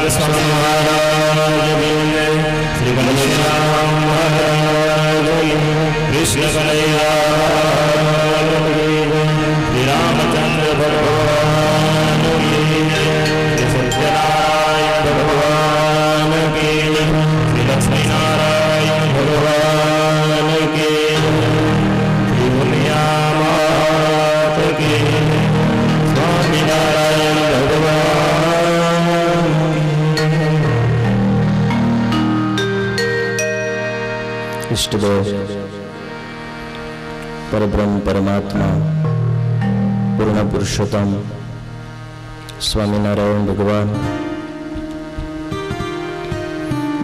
स्वामी महाराज की जय। श्री घनश्याम महाराज की जय। कृष्ण कन्हैया श्री रामचंद्र भगवान की जय। श्री सत्यनारायण भगवान की जय। श्री लक्ष्मी नारायण भगवान की जय। श्री मुनिया मात की जय। स्वामी नारायण भगवान इष्टदेव परब्रह्म परमात्मा पूर्ण पुरुषोत्तम स्वामीनारायण भगवान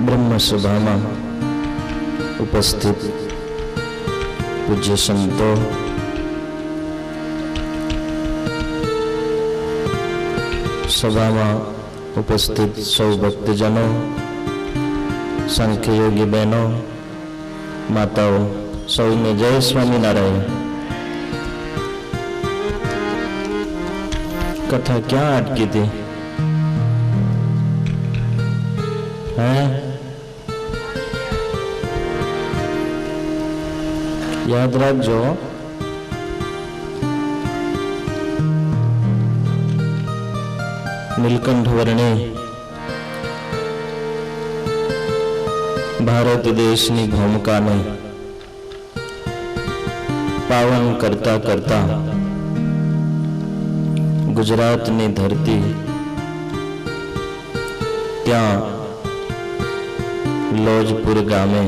ब्रह्म सभा में उपस्थित पूज्य संतो, सभा में उपस्थित सौ भक्तजनों, सांख्य योगी बहनों, माताओं, सौने जय स्वामीनारायण। कथा क्या अटकी थी हैं? याद रखो, नीलकंठ वर्णी भारत देशनी भूमिका ने पावन करता करता गुजरातनी धरती त्या लोजपुर गामे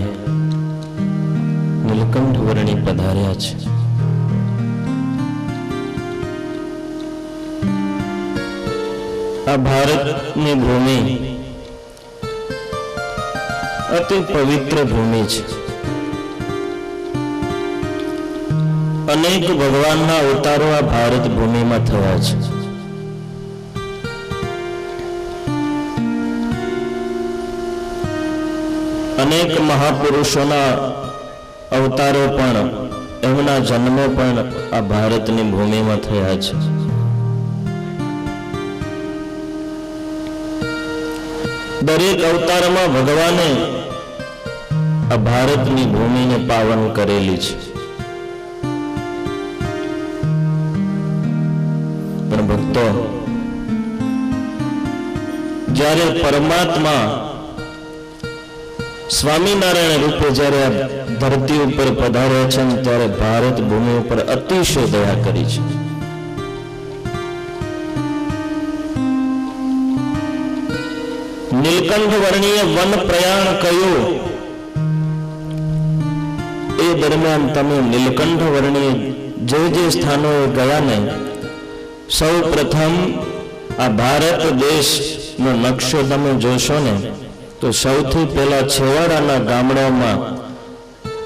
नीलकंठ वर्णी पधार्या छे। आ भारतनी भूमि अति पवित्र भूमि छे। अनेक भगवानना अवतारो आ भारत भूमि में थया छे। अनेक महापुरुषोना अवतारो पण एमना जन्मो पण आ भारतनी भूमि में थया छे। दरेक अवतार में भगवाने आ भारतनी भूमि ने पावन करेली छे। पण भक्तो, ज्यारे परमात्मा स्वामीनारायण रूपे ज्यारे धरती पर पधार्या छे त्यारे भारत भूमि पर अतिशय दया करी छे। नीलकंठ वर्णीय वन प्रयाण कयो ए दरमियान तमे नीलकंठ वर्णीय जे जे स्थानों गया ने सौ प्रथम आ भारत देश नो नक्शो तमे जोशो ने तो सौथी पहला छेवाड़ाना गामडाओमां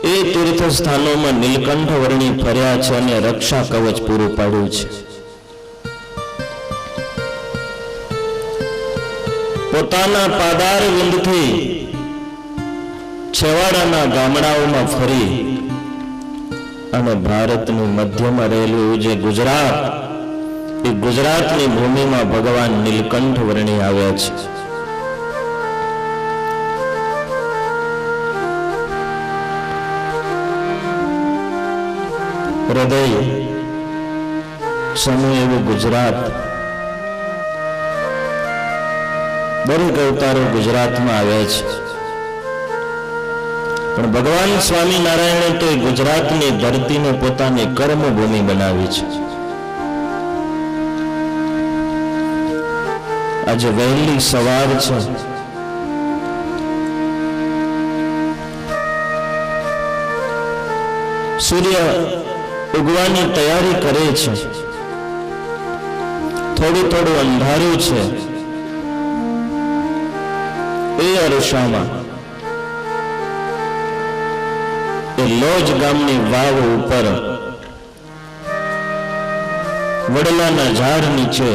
ए तीर्थ स्थानों में नीलकंठ वर्णी फर्या छे अने रक्षा कवच पूरुं पाड्युं छे। पोताना पादार विंदथी छेवाड़ाना गामडाओमां फरी अने भारतनी मध्यमां रहेલું जे गुजरात ए गुजरातनी भूमि में भगवान नीलकंठ वर्णी आव्या छे। हृदय समय एवं गुजरात दरेक अवतारो गुजरात में आव्या छे। पण भगवान स्वामीनारायणे तो गुजरातनी धरती ने पोतानी कर्मभूमि बनावी छे। आज वहेली सवार छे, सूर्य उगवानी तैयारी करे छे। थोड़ू थोड़ू अंधारू छे। ए अरसामां ए लोज गामनी वाव उपर वडलाना झाड़ नीचे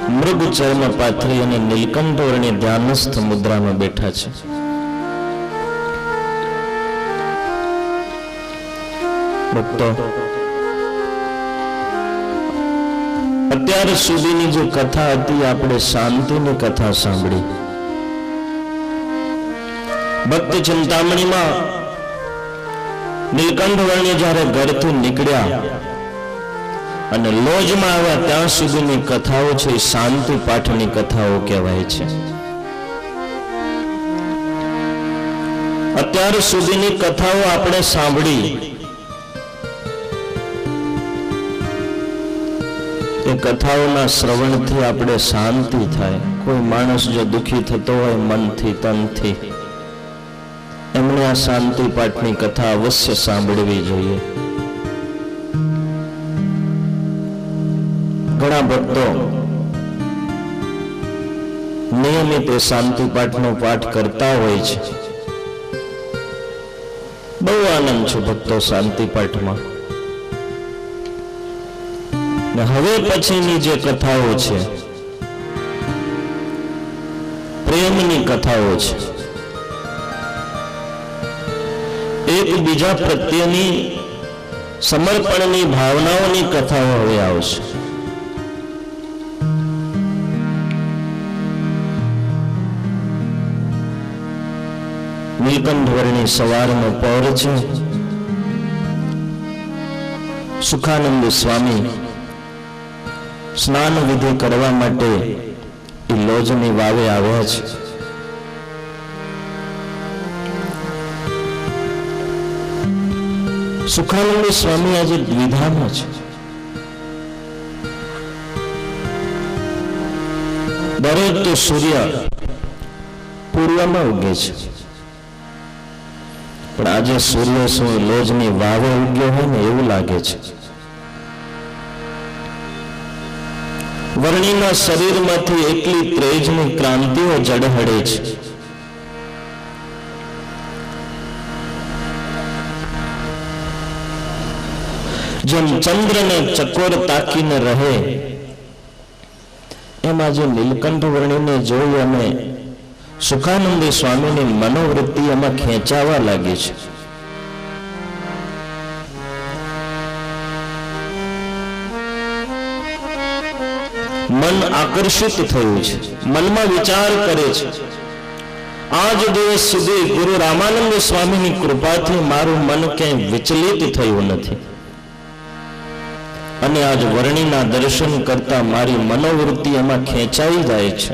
मृग चर्म पाथरी अने नीलकंठ वर्णी ध्यानस्थ मुद्रा में बैठा छे। भक्तो, અત્યાર સુધીની જે કથા હતી આપણે શાંતિની કથા સાંભળી. ભક્ત ચિંતામણીમાં નીલકંઠ વર્ણિય જ્યારે ઘરથી નીકળ્યા અને લોજમાં આવ્યા ત્યાં સુધીની કથાઓ છે શાંતિ પાઠની કથાઓ કહેવાય છે. અત્યાર સુધીની કથાઓ આપણે સાંભળી, એ કથાઓના શ્રવણથી આપણે શાંતિ થાય. કોઈ માણસ જો દુઃખી થતો હોય મનથી તનથી, એમણે આ શાંતિ પાઠની કથા અવશ્ય સાંભળવી જોઈએ. ઘણા ભક્તો નિયમિત શાંતિ પાઠનો પાઠ કરતા હોય છે. બહુ આનંદ છે ભક્તો શાંતિ પાઠમાં. હવે પછીની જે કથાઓ છે પ્રેમની કથાઓ છે, એકબીજા પ્રત્યેની સમર્પણની ભાવનાઓની કથાઓ હવે આવશે. નીલકંઠ વર્ણિય સવારનો પહોર છે. સુખાનંદ સ્વામી સ્નાન વિધિ કરવા માટે એ લોજની વાવે આવ્યા છે. સુખાનંદ સ્વામી આજે દ્વિધામાં છે. દરરોજ તો સૂર્ય પૂર્વમાં ઉગે છે, પણ આજે સૂર્ય શું લોજની વાવે ઉગ્યો હોય ને એવું લાગે છે. વર્ણિના શરીરમાંથી એટલી તેજની ક્રાંતિઓ ઝળહળે છે. જેમ ચંદ્રને ચકોર તાકીને રહે એમ આજે નીલકંઠ વર્ણિને જોઈ અને સુખાનંદ સ્વામીની મનોવૃત્તિ એમાં ખેંચાવા લાગી છે. મન આકર્ષિત થયું છે, મનમાં વિચાર કરે છે. આજ દિવસ સુધી ગુરુ રામાનંદ સ્વામીની કૃપાથી મારું મન ક્યાંય વિચલિત થયું નથી, અને આજ વર્ણિના દર્શન કરતા મારી મનોવૃત્તિ એમાં ખેંચાઈ જાય છે.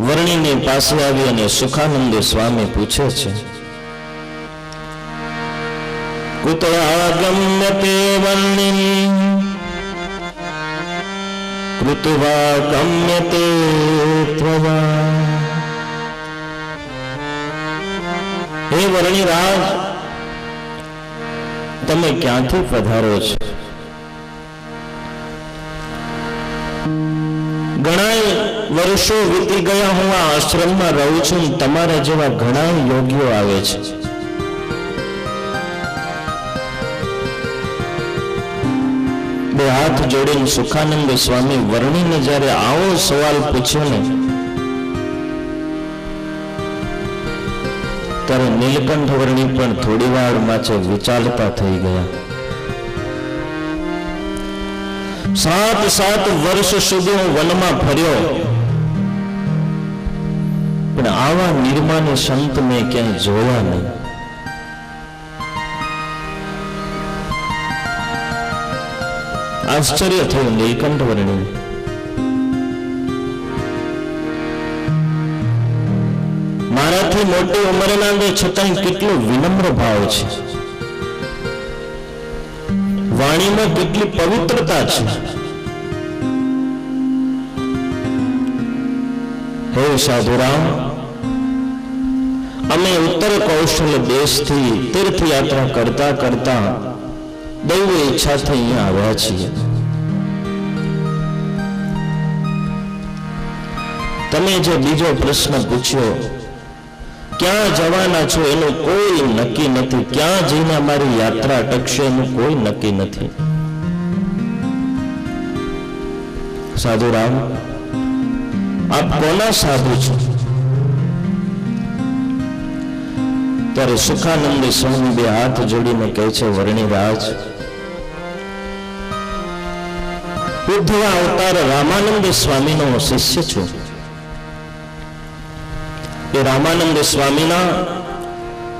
વર્ણિની પાસે આવી અને સુખાનંદ સ્વામી પૂછે છે, કુત આગમ્યતે વર્ણિની કૃત્વા ગમ્યતે ત્વયા. હે વર્ણિરાજ, તમે ક્યાંથી પધારો છો? ઘણા વર્ષો વીતી ગયા હું આ આશ્રમમાં રહું છું. તમારા જેવા ઘણા યોગીઓ આવે છે. બે હાથ જોડીને સુખાનંદ સ્વામી વર્ણિને જ્યારે આવો સવાલ પૂછ્યો ને, ત્યારે નીલકંઠ વર્ણિ પણ થોડી વાર માટે વિચારતા થઈ ગયા. 7 વર્ષ સુધી હું વનમાં ફર્યો, પણ આવા નિર્માની સંત મેં ક્યાંય જોયા નહીં. આશ્ચર્ય થયું નીલકંઠ વર્ણિ. મારાથી મોટી ઉંમરના ને છતાં કેટલો વિનમ્ર ભાવ છે, વાણીમાં કેટલી પવિત્રતા છે. હે સાધુરામ, અમે ઉત્તર કૌશલ દેશથી તીર્થયાત્રા કરતા કરતા દૈવ ઈચ્છાથી અહીંયા આવ્યા છીએ. તમે જે બીજો પ્રશ્ન પૂછ્યો, ક્યાં જવાના છો એનું કોઈ નક્કી નથી, ક્યાં જઈને અમારી યાત્રા અટકશે એનું કોઈ નક્કી નથી. સાધુરામ, આપ કોના સાધુ છો? ત્યારે સુખાનંદ સ્વામી બે હાથ જોડીને કહે છે, વર્ણિરાજ, ઉદ્ધવ અવતાર રામાનંદ સ્વામીનો શિષ્ય છું. એ રામાનંદ સ્વામીના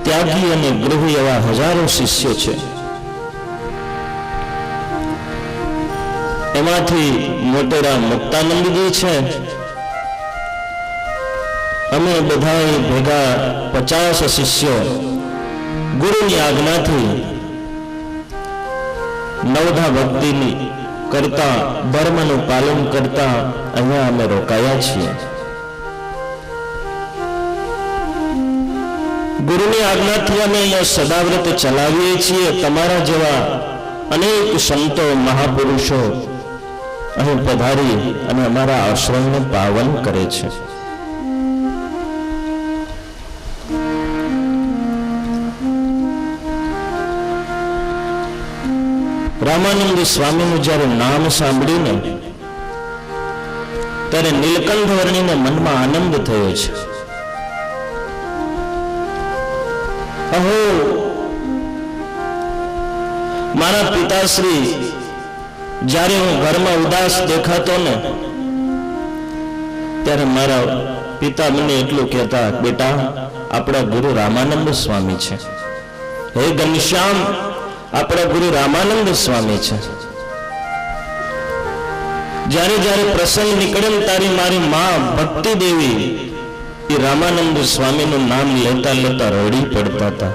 ત્યાગી અને ગૃહી એવા હજારો શિષ્યો છે. એમાંથી મોટેરા મુક્તાનંદજી છે. અમે બધા ભેગા 50 શિષ્યો ગુરુની આજ્ઞાથી નવધા ભક્તિની કરતા, ધર્મનું પાલન કરતા અહીંયા અમે રોકાયા છીએ. ગુરુની આજ્ઞાથી અમે અહીંયા સદાવ્રત ચલાવીએ છીએ. તમારા જેવા અનેક સંતો મહાપુરુષો અહીં પધારી અને અમારા આશ્રમને પાવન કરે છે. રામાનંદ સ્વામીનું જ્યારે નામ સાંભળ્યું ને ત્યારે નીલકંઠ વર્ણીને મનમાં આનંદ થયો છે. અહો, મારા પિતાશ્રી જ્યારે હું ઘરમાં ઉદાસ દેખાતો ને ત્યારે મારા પિતા મને એટલું કહેતા, બેટા, આપણા ગુરુ રામાનંદ સ્વામી છે. હે ઘનશ્યામ, આપણા ગુરુ રામાનંદ સ્વામી છે. જ્યારે જ્યારે પ્રસંગ નીકળે ને તારી મારી માં ભક્તિ દેવી એ રામાનંદ સ્વામીનું નામ લેતા લેતા રડી પડતા હતા.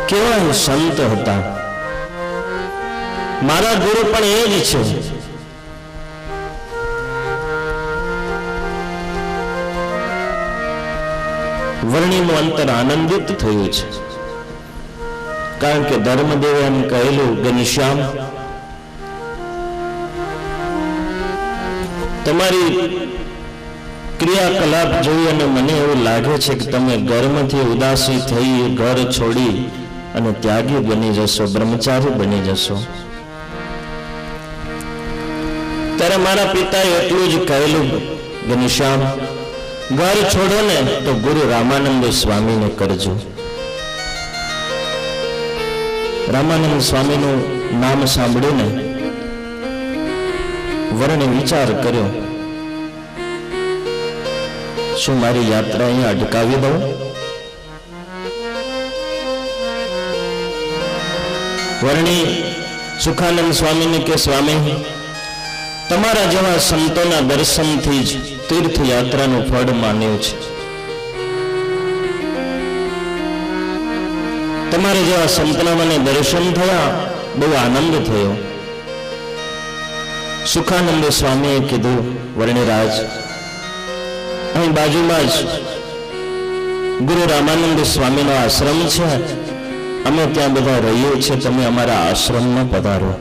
કેવા સંત હતા. મારા ગુરુ પણ એ જ છે. વર્ણિનું અંતર આનંદિત થયું છે. કારણ કે ધર્મદેવે એમ કહેલું, ઘનશ્યામ, તમારી ક્રિયાકલાપ જોઈ અને મને એવું લાગે છે કે તમે ઘરમાંથી ઉદાસી થઈ ઘર છોડી અને ત્યાગી બની જશો, બ્રહ્મચારી બની જશો. ત્યારે મારા પિતાએ એટલું જ કહેલું, ઘનશ્યામ, ઘર છોડો ને તો ગુરુ રામાનંદ સ્વામીને કરજો. રામાનંદ સ્વામીનું નામ સાંભળીને વર્ણે વિચાર કર્યો, શું મારી યાત્રા અહીંયા અટકાવી દઉં? વર્ણી સુખાનંદ સ્વામીને કે, સ્વામી, તમારા જેવા સંતોના દર્શનથી જ તીર્થયાત્રાનું ફળ માન્યું છે. તમારા જેવા સંતના મને દર્શન થયા, બહુ આનંદ થયો. સુખાનંદ સ્વામીએ કીધું, વર્ણિરાજ, અહીં બાજુમાં જ ગુરુ રામાનંદ સ્વામીનો આશ્રમ છે. અમે ત્યાં બધા રહીએ છીએ. તમે અમારા આશ્રમમાં પધારો.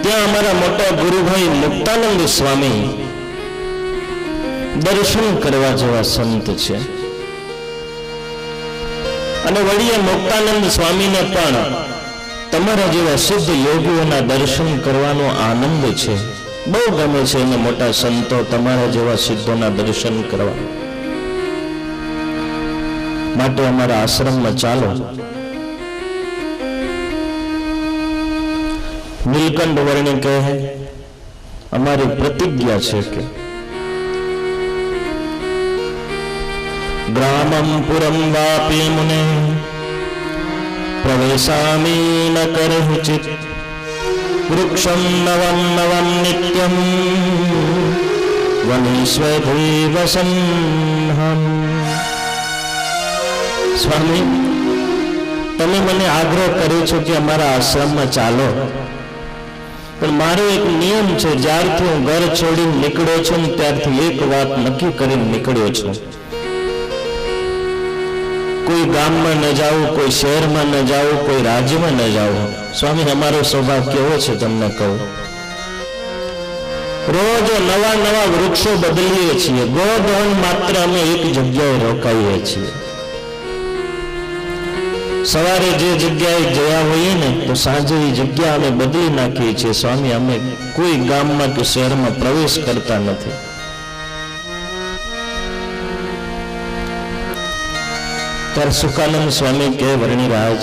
ત્યાં અમારા મોટા ગુરુભાઈ મુક્તાનંદ સ્વામી દર્શન કરવા જેવા સંત છે. અને વળીએ મુક્તાનંદ સ્વામીને પણ તમારા જેવા સિદ્ધ યોગીઓના દર્શન કરવાનો આનંદ છે. બહુ ગમે છે એને મોટા સંતો તમારા જેવા સિદ્ધોના દર્શન કરવા. માટે અમારા આશ્રમમાં ચાલો. નીલકંઠ વર્ણિ કહે, અમારી પ્રતિજ્ઞા છે કે ગ્રામમ પુરમ વાપી મુને પ્રવેશામી ન કરહિચિત વૃક્ષમ નવમ નવમ નિત્યમ વનીશ્વરી વસન્હમ. સ્વામી, તમે મને આગ્રહ કર્યો છો કે અમારા આશ્રમમાં ચાલો, પણ મારો એક નિયમ છે. જ્યારથી હું ઘર છોડીને નીકળ્યો છું ને ત્યારથી એક વાત નક્કી કરીને નીકળ્યો છું, કોઈ ગામમાં ન જાઉં, કોઈ શહેરમાં ન જાઉં, કોઈ રાજ્યમાં ન જાઉં. સ્વામી, અમારો સ્વભાવ કેવો છે તમને કહું. રોજ નવા નવા વૃક્ષો બદલીએ છીએ. ગોધન માત્ર અમે એક જગ્યાએ રોકાઈએ છીએ. સવારે જે જગ્યાએ ગયા હોઈએ ને તો સાંજે એ જગ્યા અમે બદલી નાખીએ છીએ. સ્વામી, અમે કોઈ ગામમાં કે શહેરમાં પ્રવેશ કરતા નથી. ત્યારે સુકાનંદ સ્વામી કે વર્ણિરાજ,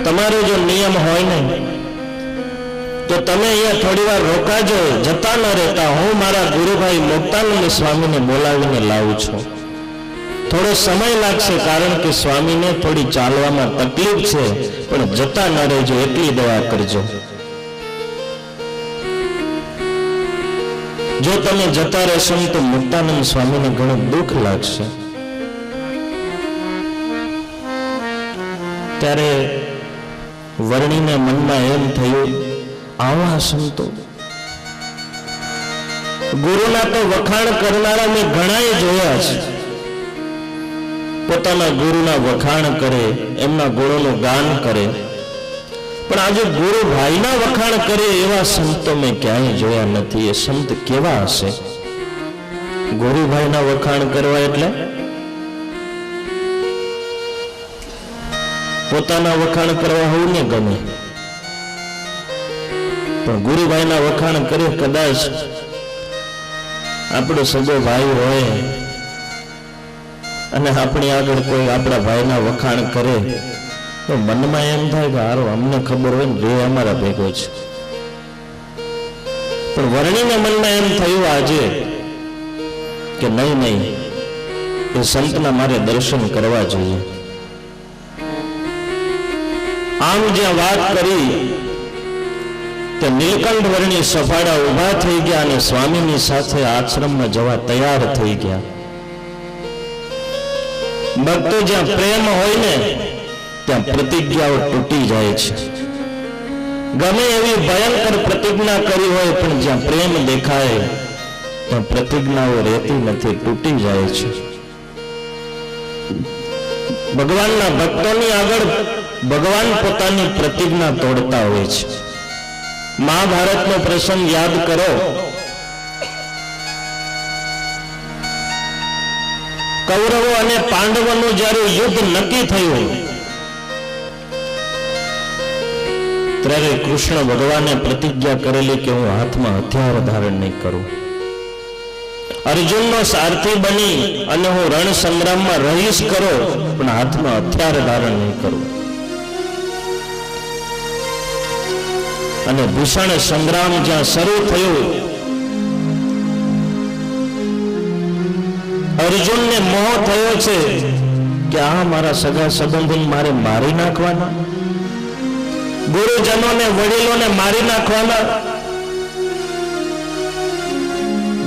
તમારો જો નિયમ હોય ને તો તમે અહીંયા થોડી વાર રોકાજો, જતા ન રહેતા. હું મારા ગુરુભાઈ મુક્તાનંદ સ્વામીને બોલાવીને લાવું છું. થોડો સમય લાગશે, કારણ કે સ્વામીને થોડી ચાલવામાં તકલીફ છે, પણ જતા ન રહેજો એટલી દયા કરજો. જો તમે જતા રહેશો તો મુક્તાનંદ સ્વામીને ઘણું દુઃખ લાગશે. ત્યારે વર્ણીને મનમાં એમ થયું, આવા સંતો, ગુરુના તો વખાણ કરનારા મેં ઘણાએ જોયા છે. પોતાના ગુરુના વખાણ કરે, એમના ગુણોનું ગાન કરે, પણ આજે ગુરુ ભાઈના વખાણ કરે એવા સંતો મેં ક્યાંય જોયા નથી. એ સંત કેવા હશે? ગુરુભાઈના વખાણ કરવા એટલે પોતાના વખાણ કરવા હોવું ને ગમે, પણ ગુરુભાઈના વખાણ કરે. કદાચ આપણો સગો ભાઈ હોય અને આપણી આગળ કોઈ આપણા ભાઈના વખાણ કરે તો મનમાં એમ થાય કે હારો અમને ખબર હોય ને રે અમારા ભેગો છે. પણ વર્ણીના મનમાં એમ થયું આજે કે નહીં નહીં, એ સંતના મારે દર્શન કરવા જોઈએ. આમ જ્યાં વાત કરી તે નીલકંઠ વર્ણી સફાળા ઉભા થઈ ગયા અને સ્વામીની સાથે આશ્રમમાં જવા તૈયાર થઈ ગયા. ભક્તો, જ્યાં પ્રેમ હોય ને ત્યાં પ્રતિજ્ઞાઓ તૂટી જાય છે. ગમે એવી ભયંકર પ્રતિજ્ઞા કરી હોય, પણ જ્યાં પ્રેમ દેખાય ત્યાં પ્રતિજ્ઞાઓ રહેતી નથી, તૂટી જાય છે. ભગવાનના ભક્તોની આગળ ભગવાન પોતાની પ્રતિજ્ઞા તોડતા હોય છે. મહાભારતનો પ્રસંગ યાદ કરો. કૌરવો અને પાંડવોનું જ્યારે યુદ્ધ નક્કી થયું ત્યારે કૃષ્ણ ભગવાને પ્રતિજ્ઞા કરેલી કે હું હાથમાં હથિયાર ધારણ નહીં કરું. અર્જુનનો સારથી બની અને હું રણ સંગ્રામમાં રહીશ કરો, પણ હાથમાં હથિયાર ધારણ નહીં કરું. અને ભીષણ સંગ્રામ જ્યાં શરૂ થયું, અર્જુનને મોહ થયો છે કે આ મારા સગા સંબંધી મારે મારી નાખવાના, ગુરુજનોને વડીલોને મારી નાખવાના.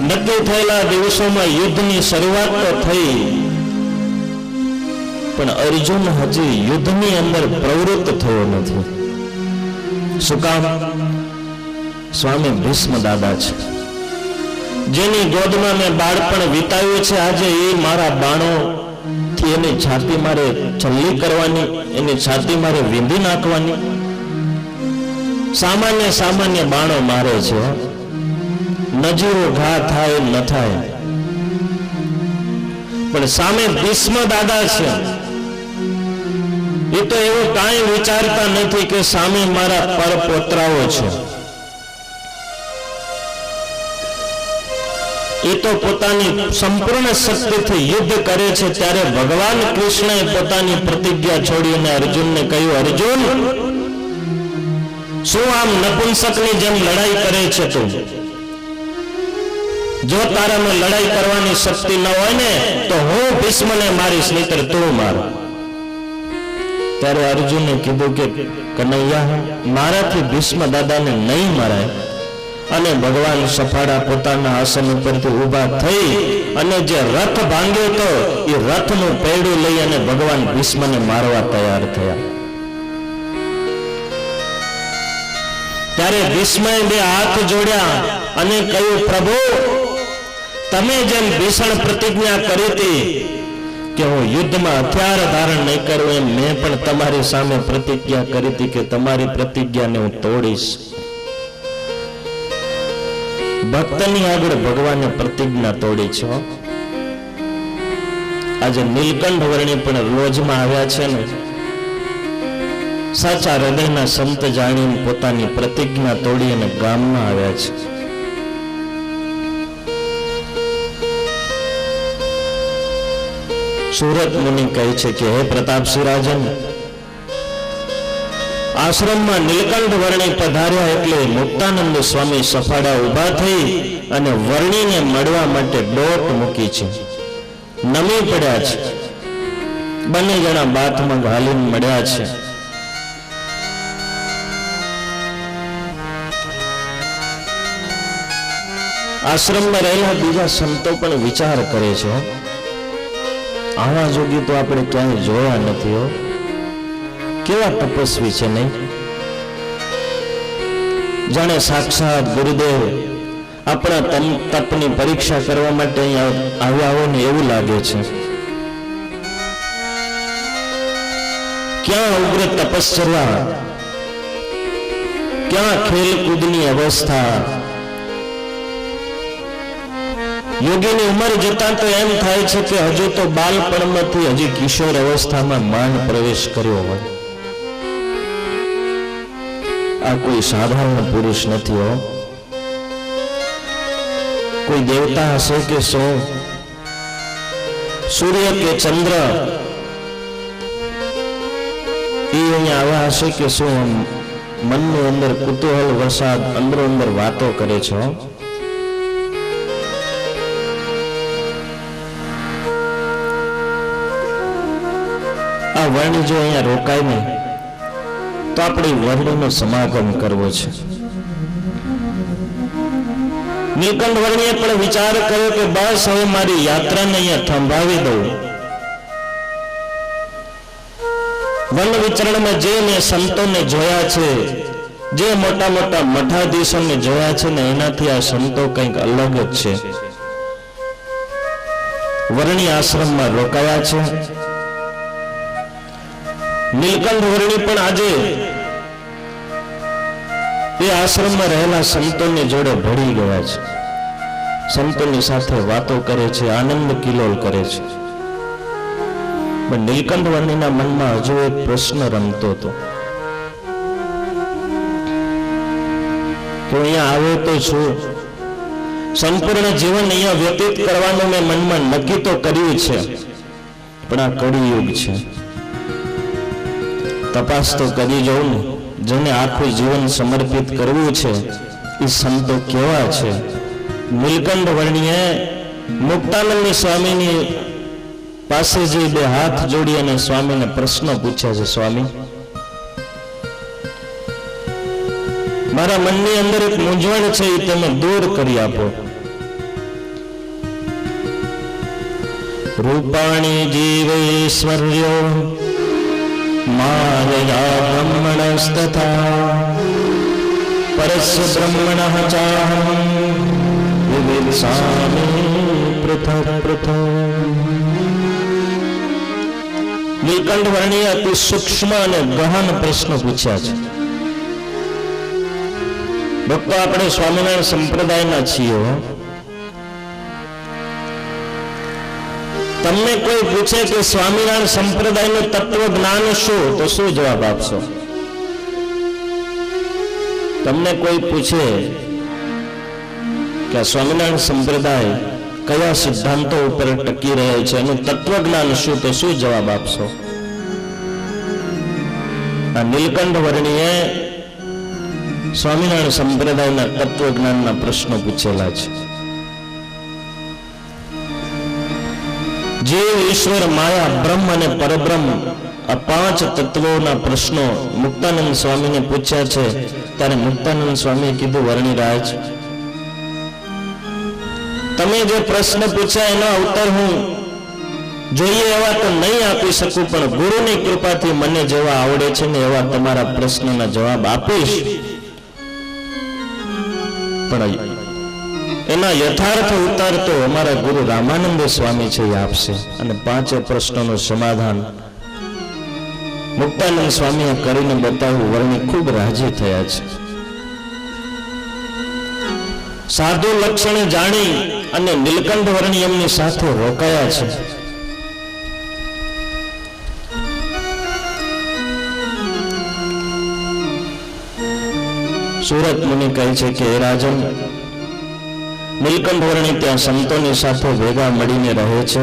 નક્કી થયેલા દિવસોમાં યુદ્ધની શરૂઆત તો થઈ, પણ અર્જુન હજી યુદ્ધની અંદર પ્રવૃત્ત થયો નથી. શું કામ? સ્વામી ભીષ્મ દાદા છે, જેની ગોદમાં મેં બાળપણ વિતાવ્યું છે. આજે એ મારા બાણોથી એની છાતી મારે છલ્લી કરવાની, એની છાતી મારે વીંધી નાખવાની. સામાન્ય સામાન્ય બાણો મારે છે, નજીવો ઘા થાય ન થાય, પણ સામે ભીષ્મ દાદા છે. એ તો એવું કાંઈ વિચારતા નથી કે સામે મારા પરપોતરાઓ છે. એ તો પોતાની સંપૂર્ણ શક્તિથી યુદ્ધ કરે છે. ત્યારે ભગવાન કૃષ્ણએ પોતાની પ્રતિજ્ઞા છોડીને અર્જુનને કહ્યું, અર્જુન, શું આમ નપુંસકની જેમ લડાઈ કરે છે તું? જો તારામાં લડાઈ કરવાની શક્તિ ન હોય ને તો હું ભીષ્મને મારીશ, નહીતર તું માર. ત્યારે અર્જુને કીધું કે કનૈયા, મારાથી ભીષ્મ દાદાને નહીં મરાય. અને ભગવાન સફાળા પોતાના આસન ઉપરથી ઊભા થઈ અને જે રથ ભાંગ્યો તો એ રથનું પૈડું લઈ અને ભગવાન ભીષ્મને મારવા તૈયાર થયા. ત્યારે ભીષ્મએ બે હાથ જોડ્યા અને કહ્યું, પ્રભુ, તમે જેમ ભીષણ પ્રતિજ્ઞા કરી હતી કે હું યુદ્ધમાં હથિયાર ધારણ નહીં કરું, એમ મેં પણ તમારી સામે પ્રતિજ્ઞા કરી હતી કે તમારી પ્રતિજ્ઞાને હું તોડીશ. ભક્તની આગળ ભગવાને પ્રતિજ્ઞા તોડી છે. આજે નીલકંઠ વર્ણી પણ લોજમાં આવ્યા છે ને, સાચા હૃદયના સંત જાણીને પોતાની પ્રતિજ્ઞા તોડી અને ગામમાં આવ્યા છે. સુરત મુનિ કહે છે કે હે પ્રતાપસિંહ રાજન, આશ્રમમાં નીલકંઠ વર્ણી પધાર્યા એટલે મુક્તાનંદ સ્વામી સફાળા ઊભા થઈ અને વર્ણીને મળવા માટે દોટ મૂકી છે, નમી પડ્યા છે, બંને જણા બાથમાં ઘાલીને મળ્યા છે. આશ્રમમાં રહેલા બીજા સંતો પણ વિચાર કરે છે, આવા જોગી તો આપણે ક્યાંય જોયા નથી હો, કેવા તપસ્વી છે નહીં, જાણે સાક્ષાત ગુરુદેવ આપણા તપની પરીક્ષા કરવા માટે અહીંયા આવ્યા હોય ને એવું લાગે છે. ક્યાં ઉગ્ર તપશ્ચર્યા, ક્યાં ખેલકૂદની અવસ્થા. યોગીની ઉંમર જતા તો એમ થાય છે કે હજુ તો બાળપણમાંથી હજી કિશોર અવસ્થામાં માંડ પ્રવેશ કર્યો હોય. આ કોઈ સાધારણ પુરુષ નથી હો, કોઈ દેવતા હશે કે શું, સૂર્ય કે ચંદ્ર એ અહીંયા આવ્યા હશે કે શું. મનની અંદર કુતૂહલ વરસાદ અંદરો અંદર વાતો કરે છે. આ વર્ણ જો અહીંયા રોકાય ને તો આપણે વર્ણનો સમાગમ કરવો છે. નીલકંઠ વર્ણીએ પણ વિચાર કર્યો કે બસ હવે મારી યાત્રાને અહીંયા થંભાવી દઉં. વન વિચરણમાં જે મેં સંતોને જોયા છે, જે મોટા મોટા મઠાધીશોને જોયા છે ને એનાથી આ સંતો કંઈક અલગ જ છે. વર્ણી આશ્રમમાં રોકાયા છે. નીલકંઠ વર્ણી પણ આજે એ આશ્રમમાં રહેલા સંતોની જોડે ભળી ગયા છે, સંતોની સાથે વાતો કરે છે, આનંદ કિલોલ કરે છે. પણ નીલકંઠ વર્ણીના મનમાં હજુ એક પ્રશ્ન રમતો હતો કે અહીંયા આવ્યો તો છું, સંપૂર્ણ જીવન અહીંયા વ્યતીત કરવાનું મેં મનમાં નક્કી તો કર્યું છે, પણ આ કળિયુગ છે, તપાસ તો કરી જોઉં ને. જેને આખું જીવન સમર્પિત કરવું છે એ સંતો કેવા છે. નીલકંઠ વર્ણીએ મુક્તાનંદ સ્વામીની પાસે જઈ બે હાથ જોડી અને સ્વામીને પ્રશ્ન પૂછ્યા છે, સ્વામી મારા મનની અંદર એક મૂંઝવણ છે, એ તમે દૂર કરી આપો. રૂપાણી જીવૈશ્વર્યો માયયા બ્રહ્મણસ્તથા પરસ્ય બ્રહ્મણઃ ચાહં વિવિત્સામિ પૃથક પૃથક. નીલકંઠ વર્ણીએ અતિ સૂક્ષ્મ અને ગહન પ્રશ્ન પૂછ્યા છે. ભક્તો આપણે સ્વામિનારાયણ સંપ્રદાયના છીએ. તમને કોઈ પૂછે કે સ્વામિનારાયણ સંપ્રદાયનું તત્વ જ્ઞાન શું, તો શું જવાબ આપશો? તમને કોઈ પૂછે કે સ્વામિનારાયણ સંપ્રદાય કયા સિદ્ધાંતો ઉપર ટકી રહે છે, એનું તત્વ જ્ઞાન શું, તો શું જવાબ આપશો? આ નીલકંઠ વર્ણીએ સ્વામિનારાયણ સંપ્રદાયના તત્વ જ્ઞાનના પ્રશ્નો પૂછેલા છે. જીવ, ઈશ્વર, માયા, બ્રહ્મ અને પરબ્રહ્મ આ પાંચ તત્વોના પ્રશ્નો મુક્તાનંદ સ્વામીને પૂછ્યા છે. ત્યારે મુક્તાનંદ સ્વામીએ કીધું, વર્ણિરાજ તમે જે પ્રશ્ન પૂછ્યા એનો ઉત્તર હું જોઈએ એવા તો નહીં આપી શકું, પણ ગુરુની કૃપાથી મને જેવા આવડે છે ને એવા તમારા પ્રશ્નના જવાબ આપીશ. પણ એના યથાર્થ ઉત્તર તો અમારા ગુરુ રામાનંદ સ્વામી છે એ આપશે. અને પાંચે પ્રશ્નોનું સમાધાન મુક્તાનંદ સ્વામીએ કરીને બતાવ્યું. વર્ણી ખૂબ રાજી થયા છે. સાધુ લક્ષણે જાણી અને નીલકંઠ વર્ણી એમની સાથે રોકાયા છે. સુરત મુનિ કહે છે કે રાજન, નીલકંઠ વર્ણી ત્યાં સંતોની સાથે ભેગા મળીને રહે છે.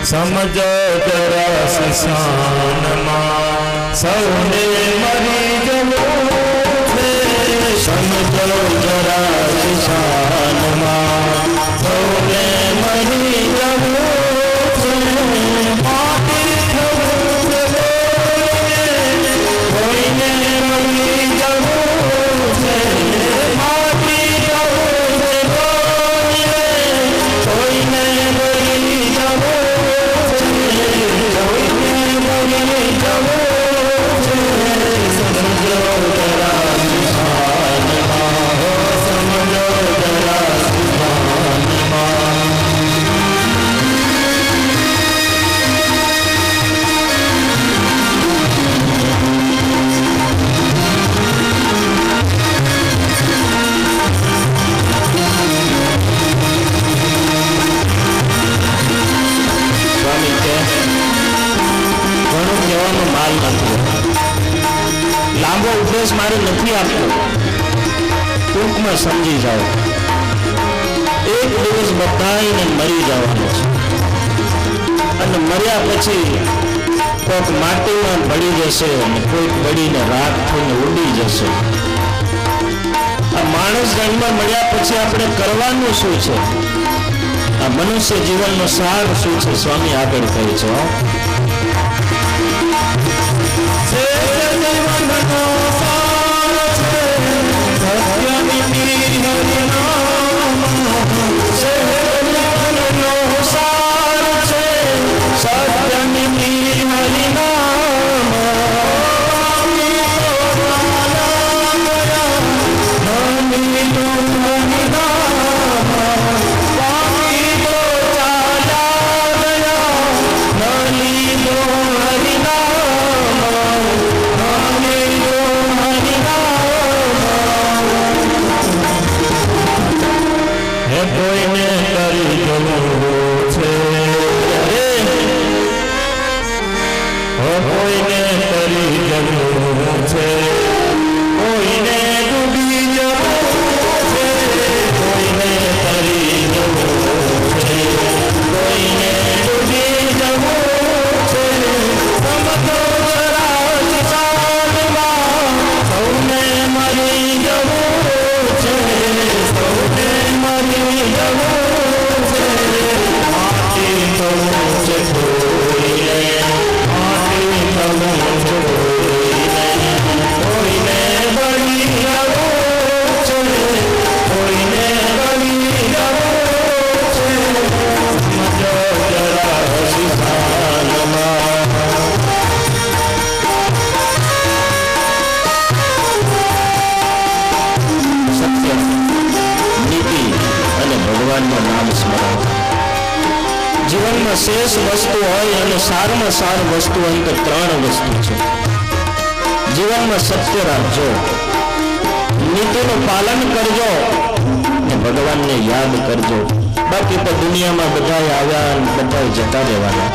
સમજો જરા શિશાનમાં સૌને મરી જવું છે. સમજો જરા શિશાનમાં સૌને મરી જવું છે. માટી થવું છે કોઈને મરી જવું છે. માટી થવું છે કોઈને મરી જવું લાંબો ઉપદેશ મારે નથી આપતો, ટૂંકમાં સમજી જાઓ. એક દિવસ બધાને મરી જવાનું છે અને મર્યા પછી કોઈક માટીમાં ભળી જશે અને કોઈક બળીને રાખ થઈને ઉડી જશે. આ માણસ જન્મ મળ્યા પછી આપણે કરવાનું શું છે? આ મનુષ્ય જીવનનો સાર શું છે? સ્વામી આગળ કહે છે કોઈને કરી જવું છે. કોઈને કરી જવું છે. કોઈને ડૂબી જવું છે. કોઈને કરી જવું છે. કોઈને ડૂબી જવું છે. સમજો જરા શિશાનમાં સૌને મરી જવું છે. સૌને મરી જવું છે. માટી થવું છે કોઈને. માટી થવું છે કોઈને. કોઈને બળી જવું છે. કોઈને બળી જવું છે. સમજો જરા શિશાનમાં સત્ય, નીતિ અને ભગવાનનું નામ સ્મરણ. જીવનમાં શેષ વસ્તુ હોય અને સારમાં સાર વસ્તુ હોય તો ત્રણ વસ્તુ છે. જીવનમાં સત્ય રાખજો, નીતિનું પાલન કરજો અને ભગવાનને યાદ કરજો. બાકી તો દુનિયામાં બધા આવ્યા અને બધા જતા રહેવાના.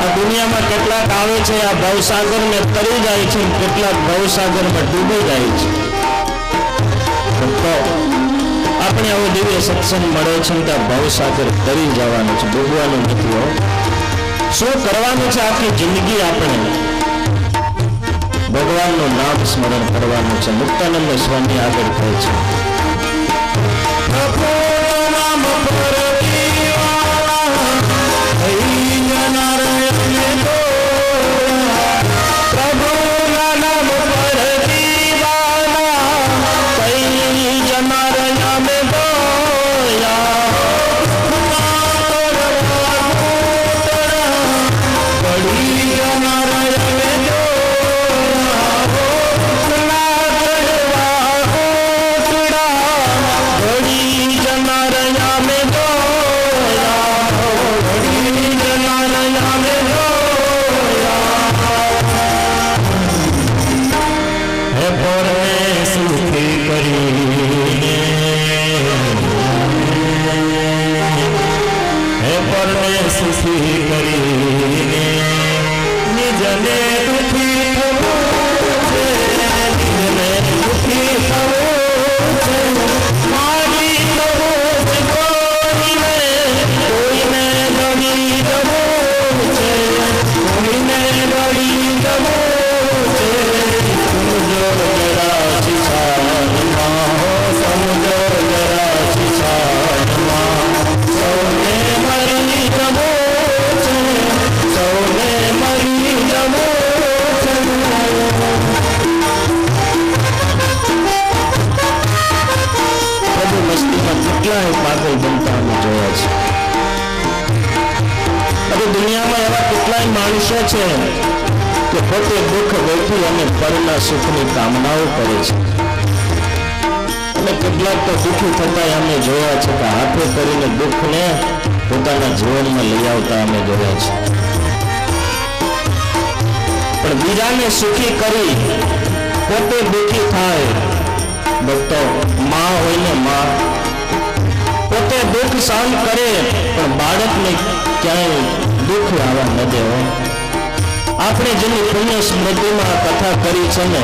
આ દુનિયામાં કેટલાક આવે છે આ ભવસાગરને તરી જાય છે, કેટલાક ભવસાગરમાં ડૂબી જાય છે. તો આપણે આવો દિવ્ય સત્સંગ મળે છે તો ભવસાગર તરી જવાનું છે, ડૂબવાનું નથી. હો, શું કરવાનું છે? આખી જિંદગી આપણે ભગવાનનું નામ સ્મરણ કરવાનું છે. મુક્તાનંદ સ્વામી આગળ કહે છે જનાર યા મેં છે કે પોતે દુઃખ વેઠી અને પરના સુખની કામનાઓ કરે છે. અને કેટલાક તો દુઃખી થતા અમે જોયા છે કે હાથે કરીને દુઃખને પોતાના જીવનમાં લઈ આવતા અમે જોયા છે. પણ બીજાને સુખી કરી પોતે દુઃખી થાય. ભક્તો, માં હોય ને માં, પોતે દુઃખ સહન કરે પણ બાળકને ક્યાંય દુઃખ આવવા ન દેવો. આપણે જેની પુણ્ય સ્મૃતિમાં કથા કરી છે ને,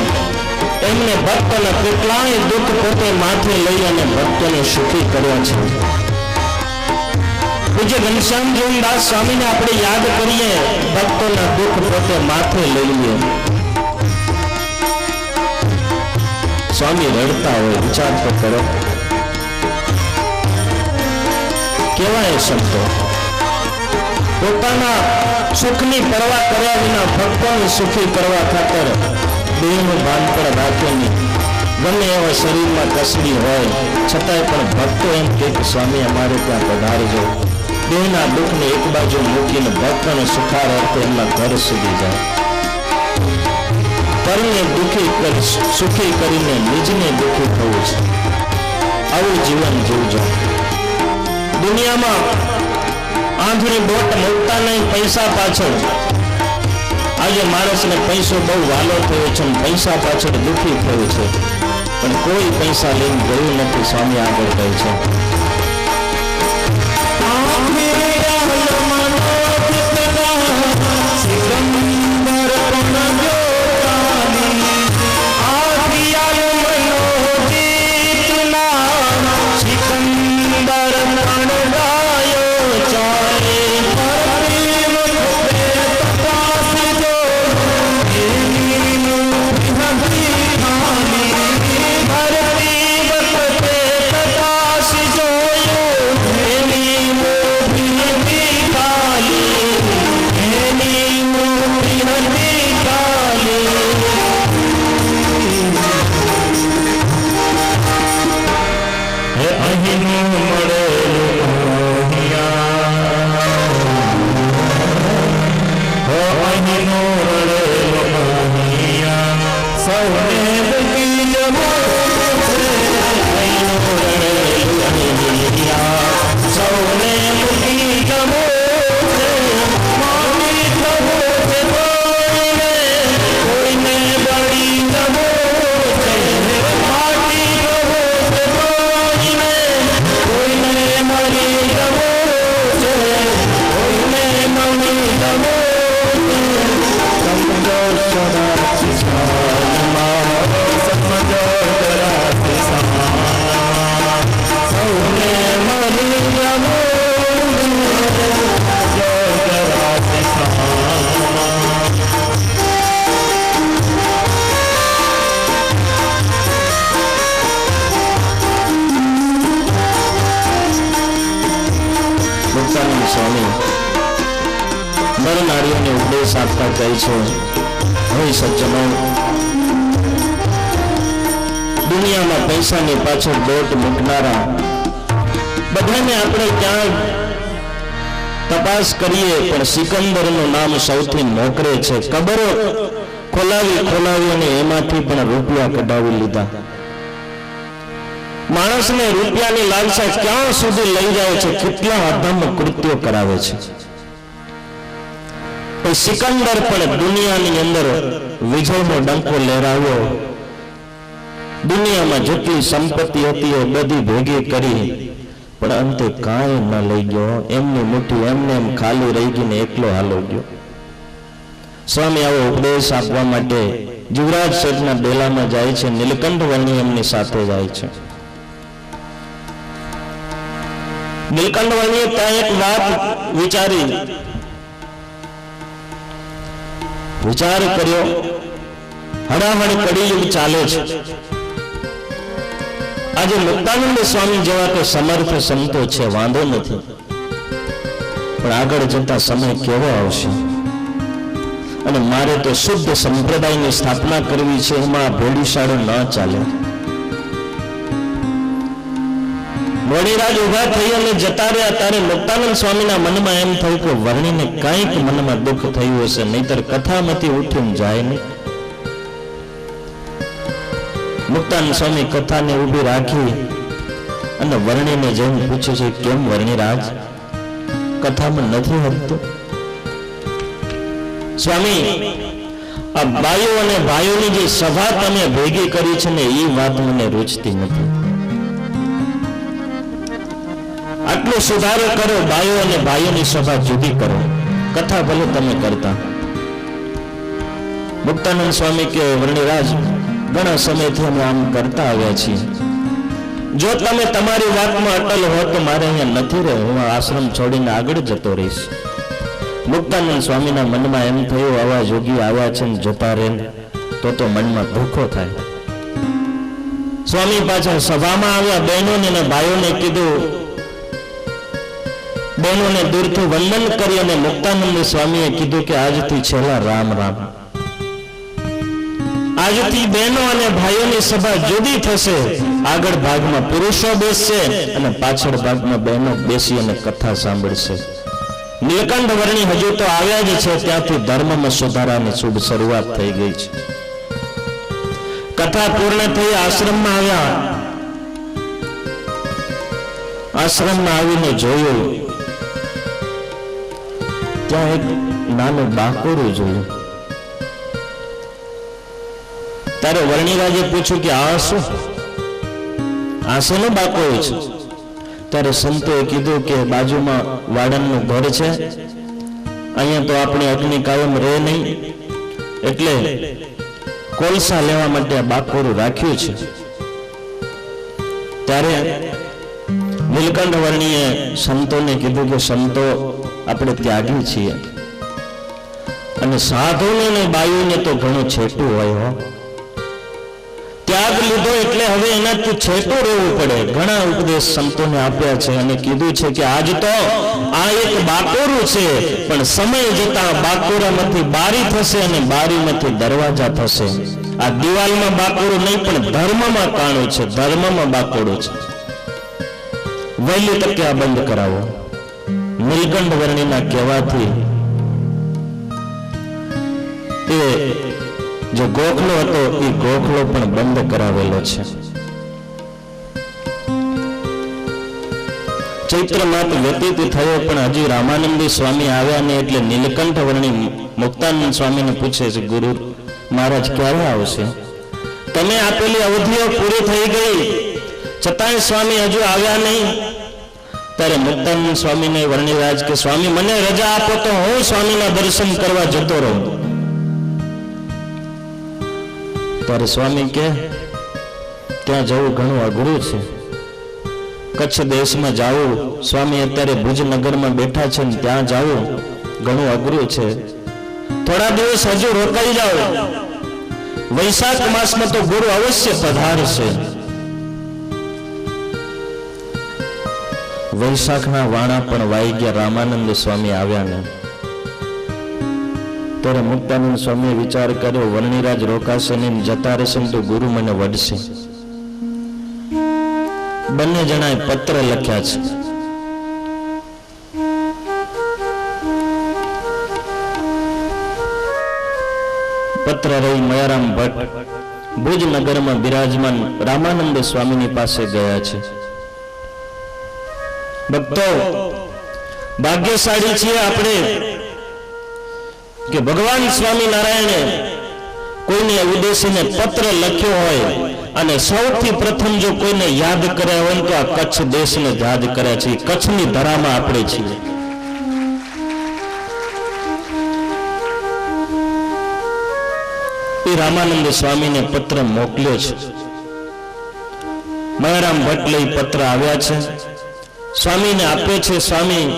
એમને ભક્તોના કેટલાય દુઃખ પોતે માથે લઈ અને ભક્તોને સુખી કર્યા છે. પૂજ્ય ઘનશ્યામજીદાસ સ્વામીને આપણે યાદ કરીએ, ભક્તોના દુઃખ પોતે માથે લઈ લઈએ. સ્વામી રડતા હોય, વિચાર તો કરો કેવાય શબ્દો. પોતાના સુખની પરવા કર્યા વિના ભક્તોને સુખી કરવા ખાતર દેહનું બાંધપણ રાખેની ગમે એવા શરીરમાં કસડી હોય છતાંય પણ ભક્તો એમ કે સ્વામી અમારે ત્યાં પધારજો. દેહના દુઃખને એક બાજુ મૂકીને ભક્તોને સુખાર અર્થે એમના ઘર સુધી જાય. પરને સુખી કરીને નિજને દુઃખી થવું છે. આવું જીવન જીવજો. દુનિયામાં આંધળી બોટ મૂકતા નહીં પૈસા પાછળ. આજે માણસને પૈસો બહુ વાલો થયો છે, પૈસા પાછળ દુઃખી થયો છે, પણ કોઈ પૈસા લઈને ગયું નથી. સ્વામી આગળ કહે છે, નરનારીઓને ઉપદેશ આપતા કહે છે, હવે સજ્જનો, દુનિયામાં પૈસાની પાછળ દોટ મૂકનારા બધાને આપણે ક્યાં તપાસ કરીએ પણ સિકંદરનું નામ સૌથી મોકરે છે. કબરો ખોલાવી અને એમાંથી પણ રૂપિયા કઢાવી લીધા. માણસને રૂપિયાની લાલસા ક્યાં સુધી લઈ જાય છે, કેટલા અધમ કૃત્યો કરાવે છે. સિકંદર પણ દુનિયાની અંદર વિજયનો ડંકો લહેરાવ્યો. દુનિયામાં જેટલી સંપત્તિ હતી એ બધી ભેગી કરી, પણ અંતે કાંઈ ન લઈ ગયો. એમની મુઠ્ઠી એમને એમ ખાલી રહી ગઈ ને એકલો હાલો ગયો. સ્વામી આવો ઉપદેશ આપવા માટે જીવરાજ શેઠના ડેલામાં જાય છે. નીલકંઠ વર્ણી એમની સાથે જાય છે. નીલકંઠ વર્ણીએ ત્યાં એક વાત વિચાર કર્યો. હડાહડ કળિયુગ ચાલે છે. આજે મુક્તાનંદ સ્વામી જેવા તો સમર્થ સંતો છે, વાંધો નથી, પણ આગળ જતા સમય કેવો આવશે અને મારે તો શુદ્ધ સંપ્રદાયની સ્થાપના કરવી છે. એમાં ભેળીશાળો ન ચાલે. વણિરાજ ઉભા થઈ અને જતા રહ્યા. ત્યારે મુક્તાનંદ સ્વામીના મનમાં એમ થયું કે વર્ણિને કંઈક મનમાં દુઃખ થયું હશે, નહીતર કથામાંથી ઉઠીને જાય નહીં. મુક્તાનંદ સ્વામી કથાને ઊભી રાખી અને વર્ણિને જઈને પૂછે છે, કેમ વર્ણિરાજ કથામાં નથી હટતું? સ્વામી, આ બાઈઓ અને ભાઈઓની જે સભા તમે ભેગી કરી છે ને, એ વાત મને રૂચતી નથી. આટલો સુધારો કરો, બાઈઓ અને ભાઈઓની સભા જુદી કરો, કથા ભલે તમે કરતા. મુક્તાનંદ સ્વામી કે વર્ણિરાજ, ઘણા સમયથી અમે આમ કરતા આવ્યા છીએ. જો તમે તમારી વાતમાં અટલ હો તો મારે અહીંયા નથી રહે, હું આશ્રમ છોડીને આગળ જતો રહીશ. મુક્તાનંદ સ્વામીના મનમાં એમ થયું, આવા જોગી આવ્યા છે ને જતા રહે તો મનમાં ભૂખો થાય. સ્વામી પાછા સભામાં આવ્યા. બહેનોને અને ભાઈઓને કીધું, બહેનોને દૂરથી વંદન કરી અને મુક્તાનંદ સ્વામીએ કીધું કે આજથી છેલ્લા રામ રામ. આજથી બહેનો અને ભાઈઓની સભા જુદી થશે. આગળ ભાગમાં પુરુષો બેસશે અને પાછળ ભાગમાં બહેનો બેસી અને કથા સાંભળશે. નીલકંઠ વર્ણી હજુ તો આવ્યા જ છે, ત્યાંથી ધર્મમાં સુધારાની શુભ શરૂઆત થઈ ગઈ છે. કથા પૂર્ણ થઈ આશ્રમમાં આવ્યા. આશ્રમમાં આવીને જોયું, ત્યાં એક નાનું બાકોરું જોયું. ત્યારે વર્ણિરાજે પૂછ્યું કે આ શું? આ શેનો બાકોરું છે? ત્યારે સંતોએ કીધું કે બાજુમાં વાડનનું ઘર છે, અહીંયા તો આપણે અગ્નિ કાયમ રહે નહીં, એટલે કોલસા લેવા માટે આ બાકોરું રાખ્યું છે. ત્યારે નીલકંઠ વર્ણીએ સંતોને કીધું કે સંતો, આપણે ત્યાગી છીએ અને સાધુને અને બાયુને તો ઘણું છેટું હોય હો. ત્યાગ લીધો એટલે હવે એનાથી છેટું રહેવું પડે. ઘણા ઉપદેશ સંતોને આપ્યા છે અને કીધું છે કે આજ તો આ એક બાકોરું છે, પણ સમય જતા બાકોરામાંથી બારી થશે અને બારીમાંથી દરવાજા થશે. આ દિવાલમાં બાકોરું નહીં, પણ ધર્મમાં કાણું છે, ધર્મમાં બાકોરું છે. વહેલી તકે આ બંધ કરાવો. નીલકંઠ વર્ણીના કહેવાથી એ જે ગોખલો હતો એ ગોખલો પણ બંધ કરાવેલો છે. ચૈત્ર માસ વ્યતીત થયો, પણ હજી રામાનંદી સ્વામી આવ્યા ને એટલે નીલકંઠ વર્ણી મુક્તાનંદ સ્વામીને પૂછે છે, ગુરુ મહારાજ ક્યારે આવશે? તમે આપેલી અવધિઓ પૂરી થઈ ગઈ, છતાંય સ્વામી હજુ આવ્યા નહીં. ત્યારે મુક્તાનંદ સ્વામીને વર્ણિરાજ કે સ્વામી, મને રજા આપો તો હું સ્વામીના દર્શન કરવા જતો રહું. ત્યારે સ્વામી કે ત્યાં જવું ઘણું અઘરું છે. કચ્છ દેશમાં જવું, સ્વામી અત્યારે ભુજનગરમાં બેઠા છે ને ત્યાં જવું ઘણું અઘરું છે. થોડા દિવસ હજુ રોકાઈ જાઓ. વૈશાખ માસમાં તો ગુરુ અવશ્ય પધારશે. વૈશાખના વાણા પણ વાઈ ગયા. રામાનંદ સ્વામી આવ્યા ને ત્યારે મુક્તાનંદ સ્વામીએ વિચાર કર્યો, વર્ણિરાજ રોકાશે ને જતા રહેશે તો ગુરુ મને વઢશે. બંને જણાએ પત્ર લખ્યા છે. પત્ર રહી મયારામ ભટ્ટ ભુજનગરમાં બિરાજમાન રામાનંદ સ્વામીની પાસે ગયા છે. ભક્તો, ભાગ્યશાળી છીએ આપણે કે ભગવાન સ્વામિનારાયણે કોઈને ઉદ્દેશીને પત્ર લખ્યો હોય અને સૌથી પ્રથમ જો કોઈને યાદ કર્યા હોય તો આ કચ્છ દેશને યાદ કર્યા છે. કચ્છની ધરામાં આપણે છીએ. એ રામાનંદ સ્વામીને પત્ર મોકલ્યો છે. મયારામ ભટ્ટ લઈ પત્ર આવ્યા છે, સ્વામીને આપે છે. સ્વામી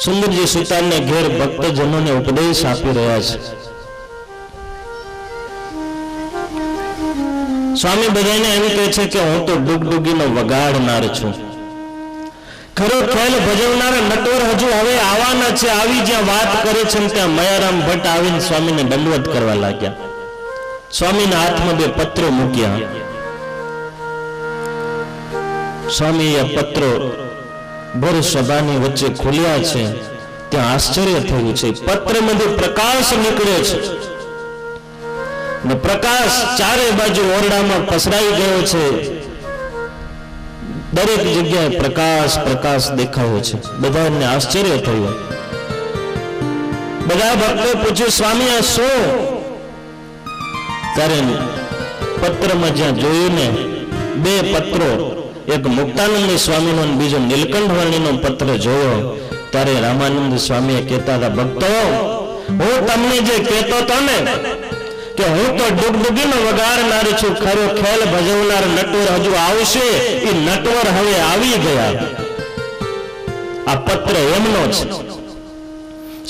સુંદરજી સુતારને ઘેર ભક્તજનોને ઉપદેશ આપી રહ્યા છે. સ્વામી બધાને એમ કહે છે કે હું તો ડુગડુગીનો વગાડનાર છું. ખરો ખ્યાલ ભજવનાર નટવર હજુ હવે આવવાના છે. આવી જ્યાં વાત કરે છે ત્યાં મયારામ ભટ્ટ આવીને સ્વામીને દંડવત કરવા લાગ્યા. સ્વામીના હાથમાં બે પત્રો મૂક્યા. સ્વામી એ પત્રો ભર સભાની વચ્ચે ખોલ્યા છે, ત્યાં આશ્ચર્ય થયું છે. પત્રમાંથી પ્રકાશ નીકળ્યો છે ને પ્રકાશ ચારે બાજુ ઓરડામાં પસરાઈ ગયો છે. દરેક જગ્યાએ પ્રકાશ પ્રકાશ દેખાયો છે. બધાને આશ્ચર્ય થયું. બધા ભક્તો પૂછ્યું, સ્વામી આ શું? ત્યારે પત્રમાં જ્યાં જોયું ને, બે પત્રો, એક મુક્તાનંદ સ્વામીનો અને બીજો નીલકંઠ વર્ણીનો પત્ર જોયો, ત્યારે રામાનંદ સ્વામીએ કહેતા હતા, ભક્તો હું તમને જે કહેતો હતો ને કે હું તો ડુગડુગીનો વગાડનાર છું, ખરો ખેલ ભજવનાર નટવર હજુ આવશે, એ નટવર હવે આવી ગયા. આ પત્ર એમનો છે.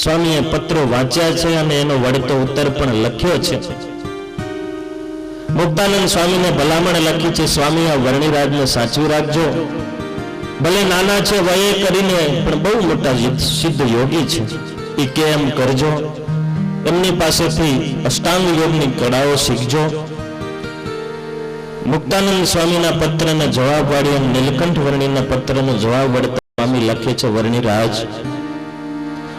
સ્વામીએ પત્રો વાંચ્યા છે અને એનો વળતો ઉત્તર પણ લખ્યો છે. મુક્તાનંદ સ્વામીને ભલામણ લખી છે, સ્વામી આ વર્ણિરાજને સાચવી રાખજો. ભલે નાના છે વયે કરીને પણ બહુ મોટા સિદ્ધ યોગી છે, એ કે એમ કરજો. એમની પાસેથી અષ્ટાંગ યોગની કળાઓ શીખજો. મુક્તાનંદ સ્વામીના પત્રને જવાબ વાળી અને નીલકંઠ વર્ણીના પત્રનો જવાબ વળતા સ્વામી લખે છે, વર્ણિરાજ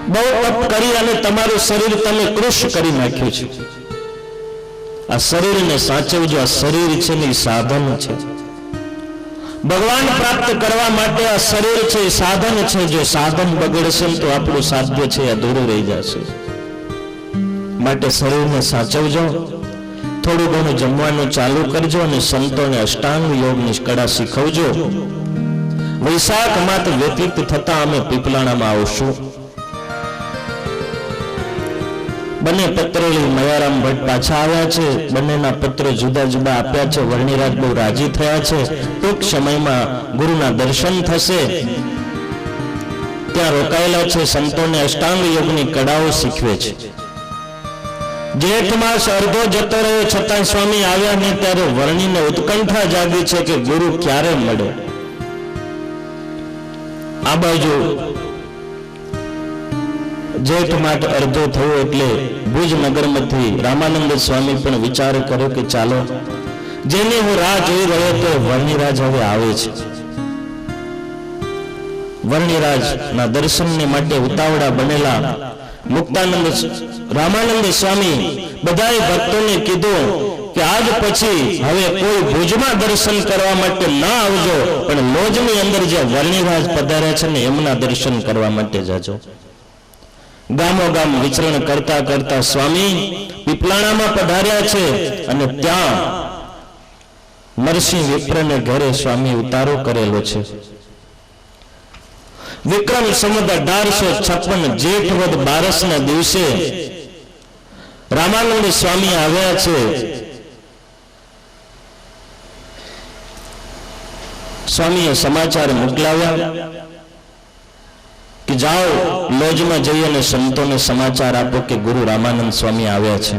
બહુ તપ કરી અને તમારું શરીર તમે કૃશ કરી નાખ્યું છે. આ શરીરને સાચવજો. આ શરીર છે ને એ સાધન છે. ભગવાન પ્રાપ્ત કરવા માટે આ શરીર છે એ સાધન છે. જો સાધન બગડશે તો આપણું સાધ્ય છે અધૂરું રહી જશે. માટે શરીરને સાચવજો. થોડું ઘણું જમવાનું ચાલુ કરજો અને સંતોને અષ્ટાંગ યોગની કળા શીખવજો. વૈશાખ માસ વ્યતીત થતા અમે પીપલાણામાં આવશું. બંને પત્રો લઈ મયારામ ભટ્ટ પાછા આવ્યા છે. બંનેના પત્રો જુદા જુદા આપ્યા છે. વર્ણિરાજ બહુ રાજી થયા છે. ટૂંક સમયમાં ગુરુના દર્શન થશે. ત્યાં રોકાયેલા છે. સંતોને અષ્ટાંગ યોગની કળાઓ શીખવે છે. જેઠ માસ અર્ધો જતો રહ્યો છતાં સ્વામી આવ્યા નહીં, ત્યારે વર્ણિને ઉત્કંઠા જાગી છે કે ગુરુ ક્યારે મળે. આ બાજુ જેઠ માસ અર્ધો થયો એટલે ભુજ નગરમાંથી રામાનંદ સ્વામી પણ વિચાર કર્યો કે ચાલો, જેની હું રાહ જોઈ રહ્યો તો વર્ણિરાજ હવે આવે છે. વર્ણિરાજના દર્શનને માટે ઉતાવળા બનેલા મુક્તાનંદ રામાનંદ સ્વામી બધાએ ભક્તોને કીધું કે આજ પછી હવે કોઈ ભુજમાં દર્શન કરવા માટે ના આવજો, પણ લોજની અંદર જે વર્ણિરાજ પધાર્યા છે ને એમના દર્શન કરવા માટે જાજો. ગામો ગામ વિચરણ કરતા કરતા સ્વામી પીપલાણામાં પધાર્યા છે અને ત્યાં નરસિંહ વિપ્રને ઘરે સ્વામી ઉતારો કરેલો છે. વિક્રમ સંવત 1856 જેઠ વદ 12 ના દિવસે રામાનંદ સ્વામી આવ્યા છે. સ્વામીએ સમાચાર મોકલાવ્યા કે જાઓ લોજમાં જઈ અને સંતોને સમાચાર આપો કે ગુરુ રામાનંદ સ્વામી આવ્યા છે.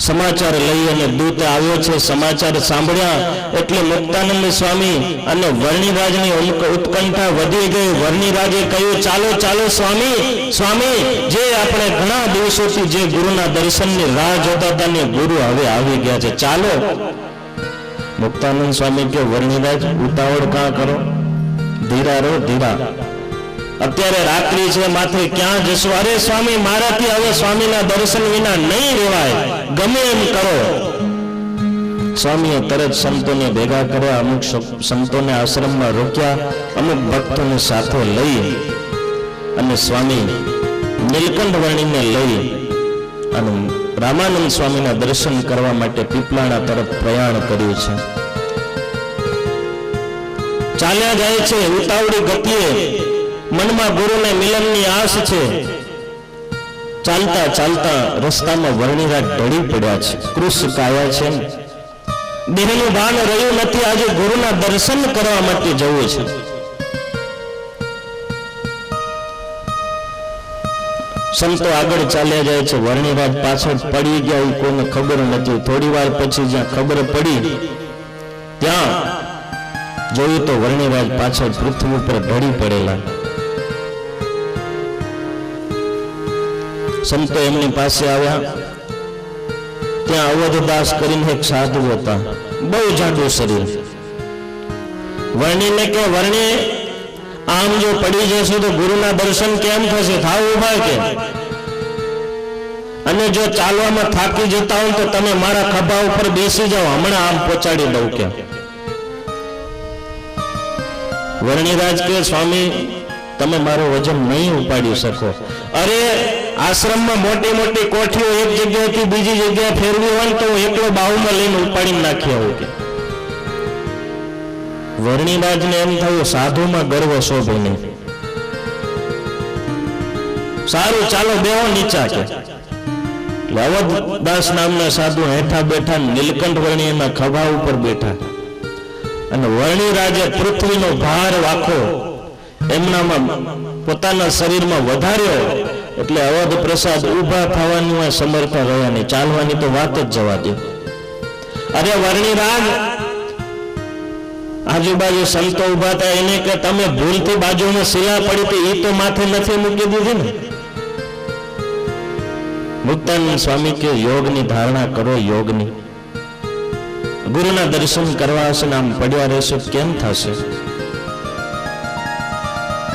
સમાચાર લઈ અને દૂત આવ્યો છે. સમાચાર સાંભળ્યા એટલે મુક્તાનંદ સ્વામી અને વર્ણિરાજની ઉત્કંઠા વધી ગઈ. વર્ણિરાજે કહ્યું, ચાલો ચાલો સ્વામી, સ્વામી જે આપણે ઘણા દિવસોથી જે ગુરુના દર્શનની રાહ જોતા હતા ને ગુરુ હવે આવી ગયા છે, ચાલો. મુક્તાનંદ સ્વામી કે વર્ણિરાજ ઉતાવળ કાં કરો, ધીરા રહો ધીરા, અત્યારે રાત્રિ છે, માથે ક્યાં જશો? અરે સ્વામી મારાથી હવે સ્વામીના દર્શન વિના નહીં રહેવાય, ગમે એમ કરો. સ્વામીએ તરત સંતોને ભેગા કર્યા. અમુક સંતોને આશ્રમમાં રોક્યા, અમુક ભક્તોને સાથે લઈ અને સ્વામી નીલકંઠ વર્ણીને લઈ અને રામાનંદ સ્વામીના દર્શન કરવા માટે પીપલાણા તરફ પ્રયાણ કર્યું છે. ચાલ્યા જાય છે ઉતાવળી ગતિએ. મનમાં ગુરુને મિલનની આશ છે. ચાલતા ચાલતા રસ્તામાં વર્ણિરાજ ઢળી પડ્યા છે, કૃશ કાયા છે. દેહનું ભાન રહ્યું નથી. આજે ગુરુના દર્શન કરવા માટે જવું છે. સંતો આગળ ચાલ્યા જાય છે. વર્ણિરાજ પાછળ પડી ગયા એ કોઈને ખબર નથી. થોડી વાર પછી જ્યાં ખબર પડી ત્યાં જોયું તો વર્ણિરાજ પાછળ પૃથ્વી ઉપર ઢળી પડેલા. સંતો એમની પાસે આવ્યા. ત્યાં અવધદાસ કરીને એક સાધુ હતા, બહુ જાડું શરીર, વર્ણીને કે વર્ણી આમ જો પડી જશો તો ગુરુના દર્શન કેમ થશે, થાવ ઉભા કે, અને જો ચાલવામાં થાકી જતા હો તો તમે મારા ખભા ઉપર બેસી જાઓ, હમણાં આમ પહોંચાડી દઉં કે. વર્ણિરાજ કે સ્વામી તમે મારું વજન નહીં ઉપાડી શકો. અરે આશ્રમમાં મોટી મોટી કોઠીઓ એક જગ્યાએથી બીજી જગ્યાએ ફેરવી હોય તો હું એકલો બાહુમાં લઈને ઉપાડીને નાખી આવું કે. વર્ણિરાજને એમ થયું સાધુમાં ગર્વ શોભે નહીં. સારું ચાલો બેહો નીચા કે. અવધદાસ નામના સાધુ હેઠા બેઠા, નીલકંઠ વર્ણી એના ખભા ઉપર બેઠા, અને વર્ણિરાજે પૃથ્વીનો ભાર વાખો એમનામાં પોતાના શરીરમાં વધાર્યો, એટલે અવધ પ્રસાદ ઊભા થવાનું સમર્થ રહ્યા નહીં, ચાલવાની તો વાત જ જવા દો. અરે વર્ણિરાજ, આજુબાજુ સંતો ઊભા હતા, એને કે તમે ભૂલથી બાજુમાં શિલા પડી હતી એ તો માથે નથી મૂકી દીધી ને. મુક્તાનંદ સ્વામી કે યોગની ધારણા કરો, યોગની. ગુરુના દર્શન કરવા હશે ને આમ પડ્યા રહેશો કેમ થશે?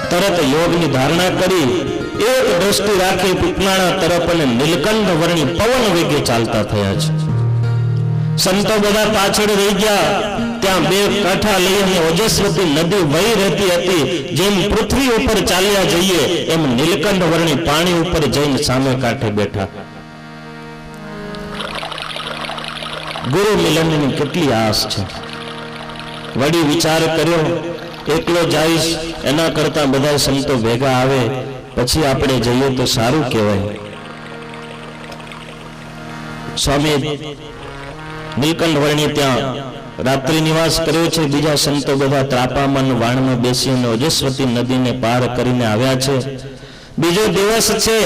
તરત યોગની ધારણા કરી એક દ્રષ્ટિ રાખી પીપળાણા તરફ અને નીલકંઠ વર્ણી પવન વેગે ચાલતા થયા છે. સંતો બધા પાછળ રહી ગયા. ત્યાં બે કાંઠા લઈ અને ઓજસ્વતી નદી વહી રહેતી હતી. જેમ પૃથ્વી ઉપર ચાલ્યા જઈએ એમ નીલકંઠ વર્ણી પાણી ઉપર જઈને સામે કાંઠે બેઠા. ગુરુ મિલનની કેટલી આસ છે. વળી વિચાર કર્યો એકલો જઈશ એના કરતા બધા સંતો ભેગા આવે પછી આપણે જઈએ તો સારું કહેવાય. સ્વામી નીલકંઠ વર્ણી ત્યાં રાત્રિ નિવાસ કર્યો છે. બીજા સંતો બધા ત્રાપામાં વાણમાં બેસીને ઓજસ્વતી નદીને પાર કરીને આવ્યા છે. બીજો દિવસ છે.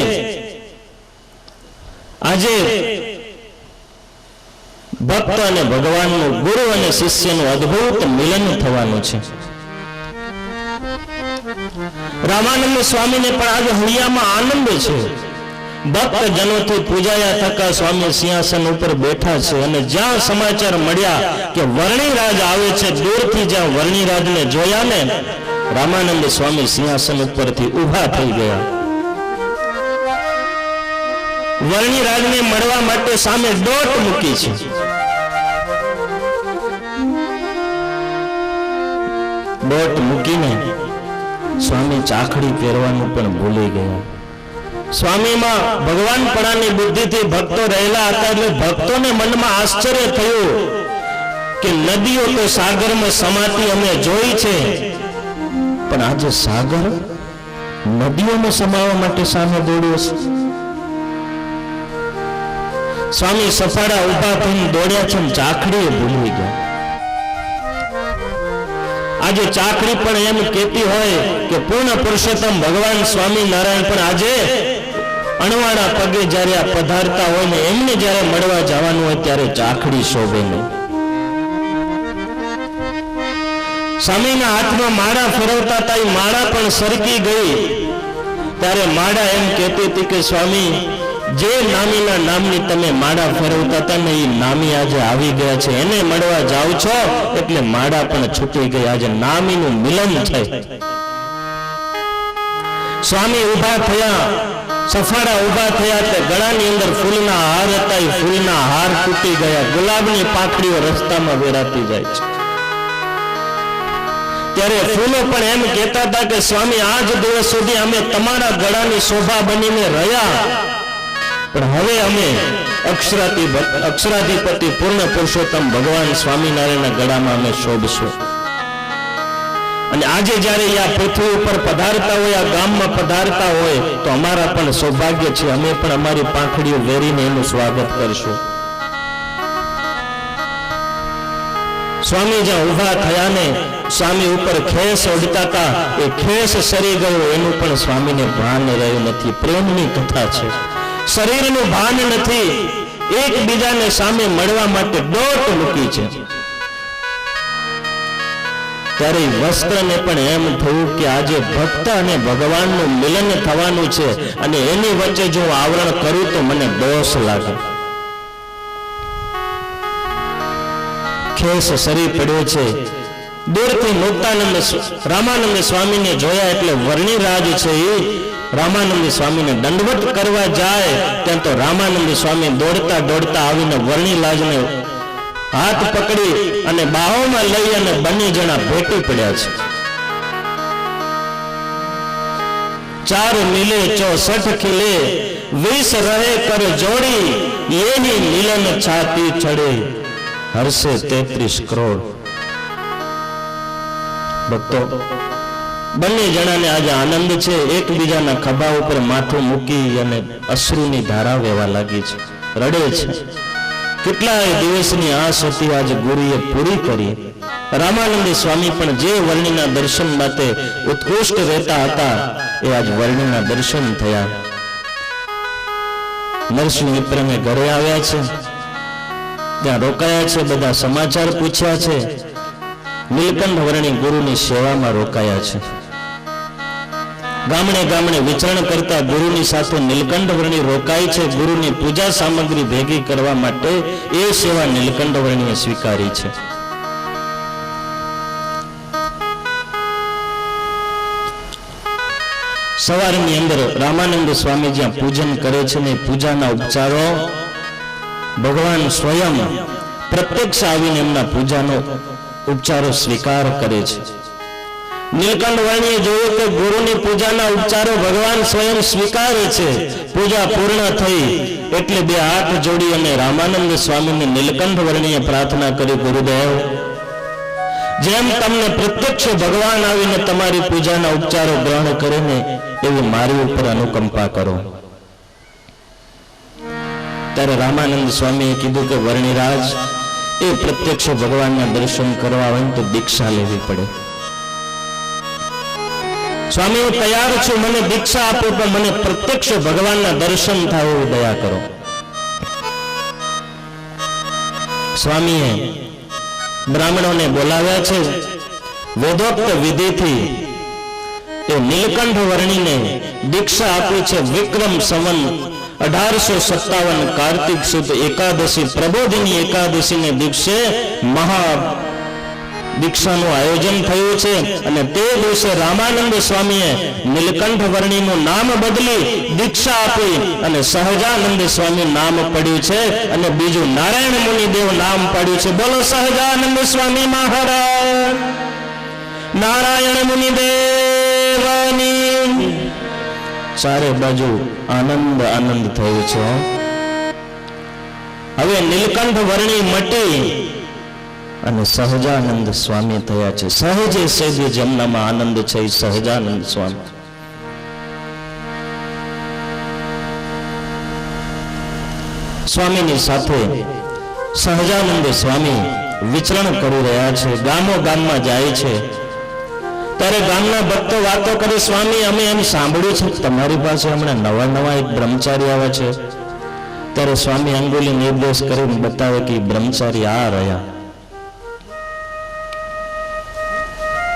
આજે ભક્ત અને ભગવાનનું, ગુરુ અને શિષ્યનું અદ્ભુત મિલન થવાનું છે. રામાનંદ સ્વામીને પણ આજે હૈયામાં આનંદ છે. ભક્ત જનોથી પૂજાયા થકા સ્વામી સિંહાસન ઉપર બેઠા છે, અને જ્યાં સમાચાર મળ્યા કે વર્ણિરાજ આવે છે, દૂરથી જ્યાં વર્ણિરાજને જોયા ને રામાનંદ સ્વામી સિંહાસન ઉપરથી ઊભા થઈ ગયા. વર્ણિરાજને મળવા માટે સામે દોટ મૂકી છે. દોટ મૂકીને સ્વામી ચાખડી પહેરવાનું પણ ભૂલી ગયા. સ્વામીમાં ભગવાન પણાની બુદ્ધિથી ભક્તો રહેલા હતા, એટલે ભક્તોને મનમાં આશ્ચર્ય થયું કે નદીઓ તો સાગરમાં સમાતી અમે જોઈ છે, પણ આજે સાગર નદીઓને સમાવવા માટે સામે દોડ્યો છે. સ્વામી સફાળા ઉભા થઈને દોડ્યા છે, ચાખડીએ ભૂલી ગયા. આજે ચાકડી પણ એમ કહેતી હોય કે પૂર્ણ પુરુષોત્તમ ભગવાન સ્વામિનારાયણ પણ આજે અણવાણા પગે જ્યારે આ પધારતા હોય ને એમને જ્યારે મળવા જવાનું હોય ત્યારે ચાકડી શોભે નહીં. સ્વામીના હાથમાં માળા ફેરવતા હતા, એ માળા પણ સરકી ગઈ. ત્યારે માળા એમ કહેતી હતી કે સ્વામી, જે નામીના નામની તમે માળા ફેરવતા હતા ને એ નામી આજે આવી ગયા છે, એને મળવા જાવ છો એટલે માળા પણ છૂટી ગઈ. આજે નામીનું મિલન છે. સ્વામી ઉભા થયા, સફાળા ઉભા થયા, તે ગળાની અંદર ફૂલના હાર હતા, એ ફૂલના હાર તૂટી ગયા. ગુલાબની પાંખડીઓ રસ્તામાં વેરાતી જાય છે. ત્યારે ફૂલો પણ એમ કહેતા હતા કે સ્વામી, આજ દિવસ સુધી અમે તમારા ગળાની શોભા બનીને રહ્યા, પણ હવે અમે અક્ષરાધિપતિ પૂર્ણ પુરુષોત્તમ ભગવાન સ્વામિનારાયણના ગળામાં અમે શોભશું. અને આજે જ્યારે આ પૃથ્વી ઉપર પધારતા હોય, આ ગામમાં પધારતા હોય તો અમારા પણ સૌભાગ્ય છે, અમે પણ અમારી પાંખડીઓ વેરીને એનું સ્વાગત કરશું. સ્વામી જ્યાં ઉભા થયા ને સ્વામી ઉપર ખેસ ઓઢતા હતા, એ ખેસ સરી ગયો એનું પણ સ્વામીને ભાન રહ્યું નથી. પ્રેમની કથા છે. શરીરનું ભાન નથી, એકબીજાને સામે મળવા માટે દોટ મૂકી છે. ત્યારે વસ્ત્રને પણ એમ થયું કે આજે ભક્ત અને ભગવાનનું મિલન થવાનું છે, અને એની વચ્ચે જો આવરણ કરું તો મને દોષ લાગે. ખેસ સરી પડ્યો છે, દૂરથી મુક્તાનંદ રામાનંદ સ્વામીને જોયા એટલે વર્ણિરાજ છે એ રામાનંદ સ્વામીને દંડવત કરવા જાય ત્યાં તો રામાનંદ સ્વામી દોડતા દોડતા આવીને વર્ણિરાજને હાથ પકડી અને બાહોમાં લઈ અને બંને જણા ભેટી પડ્યા છે. 4 મિલે 64 ખિલે 20 રહે કર જોડી એની મિલન છાતી ચડે હર્ષે 33 કરોડ. ભક્તો, બંને જણાને આજે આનંદ છે. એકબીજાના ખભા ઉપર માથું મૂકી અને અશ્રુની ધારા વહેવા લાગી છે, રડે છે. કેટલાય દિવસની આશ હતી આજે ગુરુએ પૂરી કરી. રામાનંદ સ્વામી પણ જે વર્ણિના દર્શન માટે ઉત્કૃષ્ટ રહેતા હતા એ આજ વર્ણિના દર્શન થયા. નરસિંહ વિપ્રમે ઘરે આવ્યા છે, ત્યાં રોકાયા છે, બધા સમાચાર પૂછ્યા છે. નીલકંઠ વર્ણી ગુરુની સેવામાં રોકાયા છે. ગામડે ગામડે વિચરણ કરતા ગુરુની સાથે નીલકંઠ વર્ણી રોકાય છે. ગુરુની પૂજા સામગ્રી ભેગી કરવા માટે એ સેવા નીલકંઠ વર્ણીએ સ્વીકારી છે. સવારની અંદર રામાનંદ સ્વામી જ્યાં પૂજન કરે છે ને પૂજાના ઉપચારો ભગવાન સ્વયં પ્રત્યક્ષ આવીને એમના પૂજાનો ઉપચારો સ્વીકાર કરે છે. નીલકંઠ વર્ણીએ જોયું કે ગુરુની પૂજાના ઉપચારો ભગવાન સ્વયં સ્વીકારે છે. પૂજા પૂર્ણ થઈ એટલે 2 હાથ જોડી અને રામાનંદ સ્વામીને નીલકંઠ વર્ણીએ પ્રાર્થના કરી, ગુરુદેવ, જેમ તમને પ્રત્યક્ષ ભગવાન આવીને તમારી પૂજાના ઉપચારો ગ્રહણ કરે ને એવી મારી ઉપર અનુકંપા કરો. ત્યારે રામાનંદ સ્વામીએ કીધું કે વર્ણિરાજ, એ પ્રત્યક્ષ ભગવાનના દર્શન કરવા હોય તો દીક્ષા લેવી પડે. સ્વામી, હું તૈયાર છું, મને દીક્ષા આપો, પણ મને પ્રત્યક્ષ ભગવાનના દર્શન થાય એવું દયા કરો. સ્વામીએ બ્રાહ્મણોને બોલાવ્યા છે. વેદોક્ત વિધિથી એ નીલકંઠ વર્ણીને દીક્ષા આપી છે. વિક્રમ સંવત 1857 કાર્તિક સુદ એકાદશી પ્રબોધિની એકાદશીને દિવસે મહા દીક્ષાનું આયોજન થયું છે અને તે દિવસે રામાનંદ સ્વામીએ નીલકંઠ વર્ણીનું નામ બદલી દીક્ષા આપી અને સહજાનંદ સ્વામી નામ પડ્યું છે અને બીજું નારાયણ મુનિદેવ નામ પડ્યું છે. બોલો સહજાનંદ સ્વામી મહારાજ, નારાયણ મુનિદેવની. ચારે બાજુ આનંદ આનંદ થયો છે. હવે નીલકંઠ વર્ણી મટી અને સહજાનંદ સ્વામી થયા છે. સહજે સહજે જેમનામાં આનંદ છે એ સહજાનંદ સ્વામી. સ્વામીની સાથે સહજાનંદ સ્વામી વિચરણ કરી રહ્યા છે. ગામો ગામમાં જાય છે. ત્યારે ગામના ભક્તો વાતો કરે, સ્વામી, અમે એમ સાંભળ્યું છે તમારી પાસે હમણાં નવા એક બ્રહ્મચારી આવે છે. ત્યારે સ્વામી અંગુલી નિર્દેશ કરીને બતાવે કે બ્રહ્મચારી આ રહ્યા.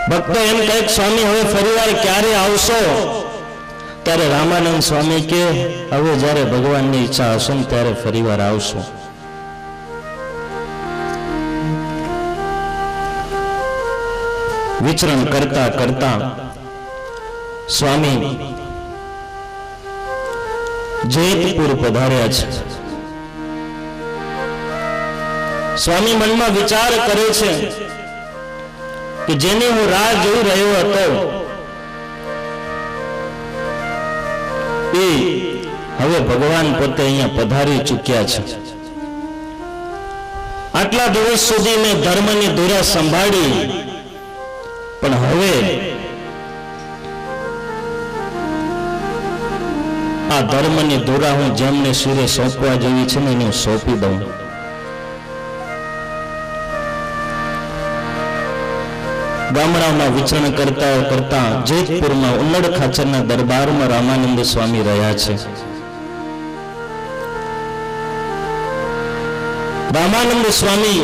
ભક્તો એમ કહે, સ્વામી, હવે ફરીવાર ક્યારે આવશો? ત્યારે રામાનંદ સ્વામી કે, હવે જ્યારે ભગવાનની ઈચ્છા હશે ને ત્યારે ફરીવાર આવશો. વિચરણ કરતા કરતા સ્વામી જેતપુર પધાર્યા છે. સ્વામી મનમાં વિચાર કરે છે કે જેની હું રાહ જોઈ રહ્યો હતો એ હવે ભગવાન પોતે અહીંયા પધારી ચૂક્યા છે. આટલા દિવસ સુધી મેં ધર્મની ધુરા સંભાળી, પણ હવે આ ધર્મની ધુરા હું જેમને શિરે સોંપવા જેવી છે ને એને હું સોંપી દઉં. ગામડામાં વિચરણ કરતા કરતા જેતપુરમાં ઉન્નડ ખાચરના દરબારમાં રામાનંદ સ્વામી રહ્યા છે. રામાનંદ સ્વામી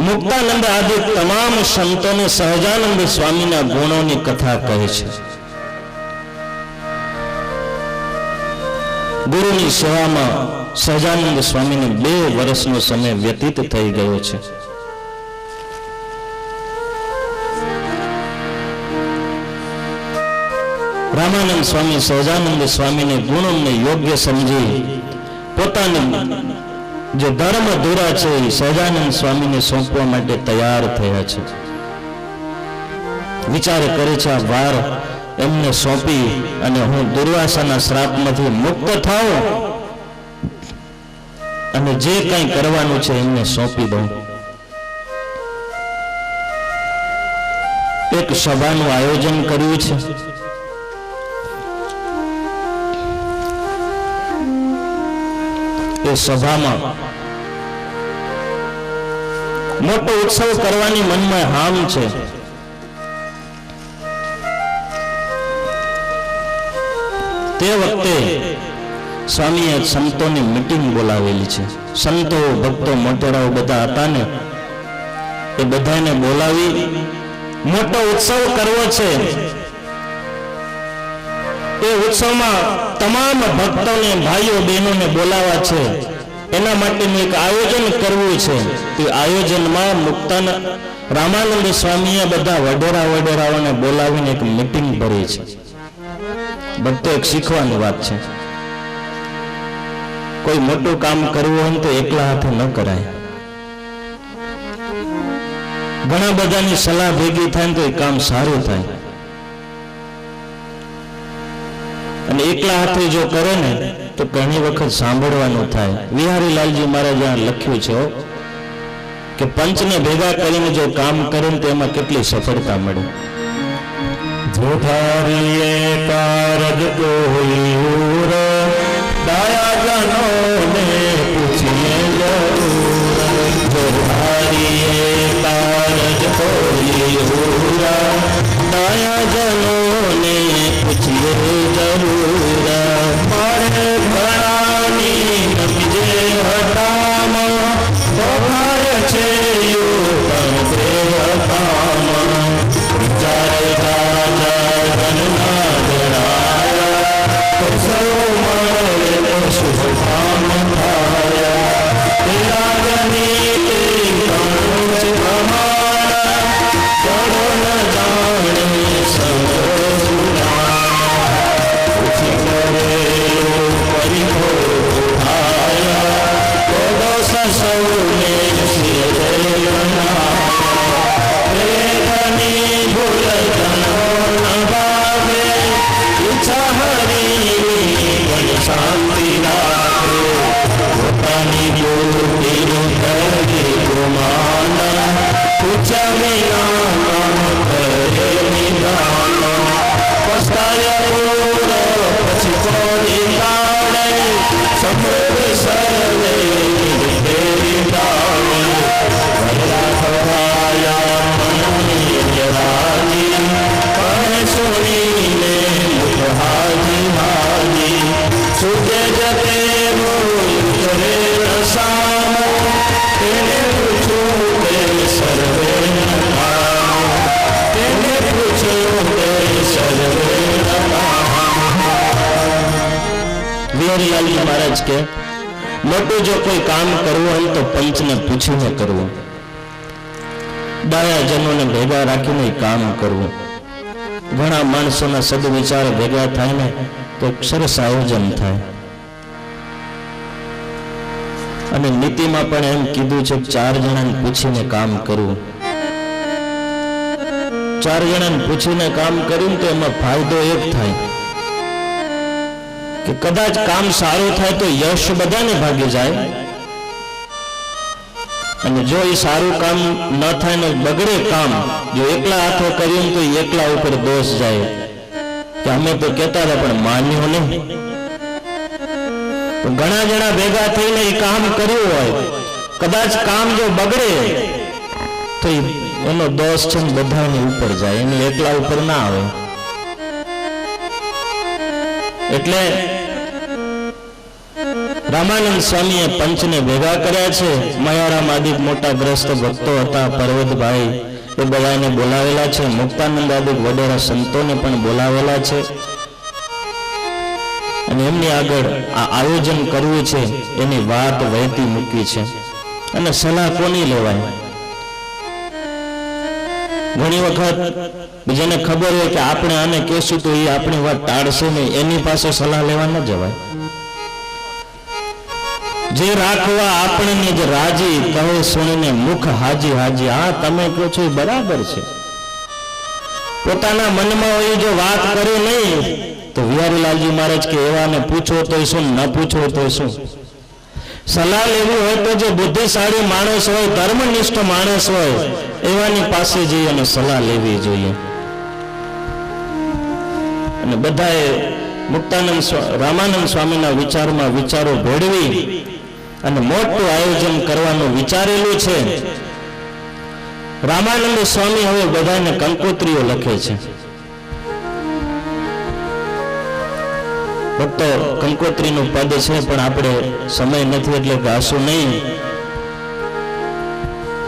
મુક્તાનંદ આદિ તમામ સંતોને સહજાનંદ સ્વામીના ગુણોની કથા કહે છે. ગુરુની સેવામાં સહજાનંદ સ્વામીને 2 વર્ષનો સમય વ્યતીત થઈ ગયો છે. રામાનંદ સ્વામી સહજાનંદ સ્વામીને ગુણોને યોગ્ય સમજી પોતાની જે ધર્મ ધુરા છે એ સહજાનંદ સ્વામીને સોંપવા માટે તૈયાર થયા છે. વિચાર કરે છે આ વાર એમને સોંપી અને હું દુર્વાસાના શ્રાપમાંથી મુક્ત થાઉં અને જે કંઈ કરવાનું છે એમને સોંપી દઉં. એક સભાનું આયોજન કર્યું છે. એ સભામાં મોટો ઉત્સવ કરવાની મનમાં હામ છે. તે વખતે સ્વામીએ સંતોની મીટિંગ બોલાવેલી છે. સંતો ભક્તો મોટેરાઓ બધા હતા ને, એ બધાને બોલાવી મોટો ઉત્સવ કરવો છે. એ ઉત્સવમાં તમામ ભક્તોને ભાઈઓ બહેનોને બોલાવવા છે. એના માટેનું એક આયોજન કરવું છે. એ આયોજનમાં મુક્તાન રામાનંદ સ્વામીએ બધા વડેરાઓને બોલાવીને એક મીટિંગ ભરી છે. ભક્તો, એક શીખવાની વાત છે. કોઈ મોટું કામ કરવું હોય તો એકલા હાથે ન કરાય. ઘણા બધાની સલાહ ભેગી થાય તો એ કામ સારું થાય. અને એકલા હાથે જો કરે ને તો ઘણી વખત સાંભળવાનું થાય. વિહારી લાલજી મહારાજ લખ્યું છે કે પંચને ભેગા કરીને જો કામ કરે ને તો એમાં કેટલી સફળતા મળે. જો ધારીએ કારજ કોઈ ઉર, દયાજનોને પૂછીએ જરૂર. જો ધારીએ કારજ કોઈ ઉર, દયાજનોને પૂછીએ જરૂર. મારે ભણાની નમજે હટામાં પહાર છે યુ કરે હટામાં. વિચાર લાલજી મહારાજ કે મોટું જો કોઈ કામ કરવું હોય તો પંચને પૂછીને કરવું. ડાયાજનોને ભેગા રાખીને કામ કરવું. ઘણા માણસોના સદવિચાર ભેગા થાય ને તો સરસ આયોજન થાય. અને નીતિમાં પણ એમ કીધું છે 4 જણાને પૂછીને કામ કરવું. 4 જણાને પૂછીને કામ કર્યું તો એમાં ફાયદો એક થાય કે કદાચ કામ સારું થાય તો યશ બધાને ભાગી જાય. અને જો એ સારું કામ ન થાય ને બગડે કામ, જો એકલા હાથે કર્યું તો એકલા ઉપર દોષ જાય કે અમે તો કહેતા હતા પણ માન્યો નહીં. તો ઘણા જણા ભેગા થઈને એ કામ કર્યું હોય, કદાચ કામ જો બગડે તો એનો દોષ છે ને બધાને ઉપર જાય, એને એકલા ઉપર ના આવે. એટલે રામાનંદ સ્વામીએ પંચને ભેગા કર્યા છે. મયારામ આદિક મોટા ગ્રસ્ત ભક્તો હતા, પર્વતભાઈ, એ બધાને બોલાવેલા છે. મુક્તાનંદ આદિક વડેરા સંતોને પણ બોલાવેલા છે. અને એમની આગળ આ આયોજન કરવું છે એની વાત વહેતી મૂકી છે. અને સલાહ કોની લેવાય? ઘણી વખત જેને ખબર હોય કે આપણે આને કહેશું તો એ આપણી વાત ટાળશે નહીં, એની પાસે સલાહ લેવા ન જવાય. જે રાખવા આપણને જ રાજી, કહે સુણીને મુખ હાજી હાજી. હા, તમે કહો છો એ બરાબર છે. પોતાના મનમાં હોય જો વાત કરે નહીં તો વિહારીલાલજી મહારાજ કે એવાને પૂછો તો શું, ન પૂછો તો શું. સલાહ લેવી હોય તો જે બુદ્ધિશાળી માણસ હોય, ધર્મનિષ્ઠ માણસ હોય, એવાની પાસે જઈ અને સલાહ લેવી જોઈએ. અને બધાએ મુક્તાનંદ રામાનંદ સ્વામીના વિચારમાં વિચારો ભેળવી અને મોટું આયોજન કરવાનું વિચારેલું છે. રામાનંદ સ્વામી હવે બધાને કંકોત્રીઓ લખે છે. ફક્ત કંકોત્રીનું પદ છે, પણ આપણે સમય નથી એટલે ગાશું નહીં.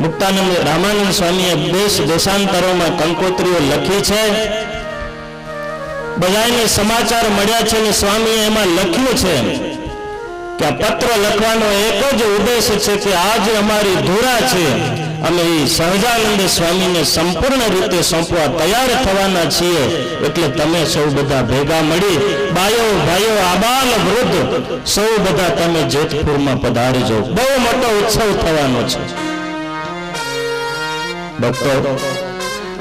મુક્તાનંદ રામાનંદ સ્વામીએ દેશાંતરોમાં કંકોત્રીઓ લખી છે. બધાને સમાચાર મળ્યા છે અને સ્વામીએ એમાં લખ્યું છે કે આ પત્ર લખવાનો એક જ ઉદ્દેશ છે કે આજે અમારી ધુરા છે, અમે એ સહજાનંદ સ્વામીને સંપૂર્ણ રીતે સોંપવા તૈયાર થવાના છીએ. એટલે તમે સૌ બધા ભેગા મળી, બાયો ભાઈઓ આબાલ વૃદ્ધ સૌ બધા તમે જેતપુરમાં પધારજો. બહુ મોટો ઉત્સવ થવાનો છે. ભક્તો,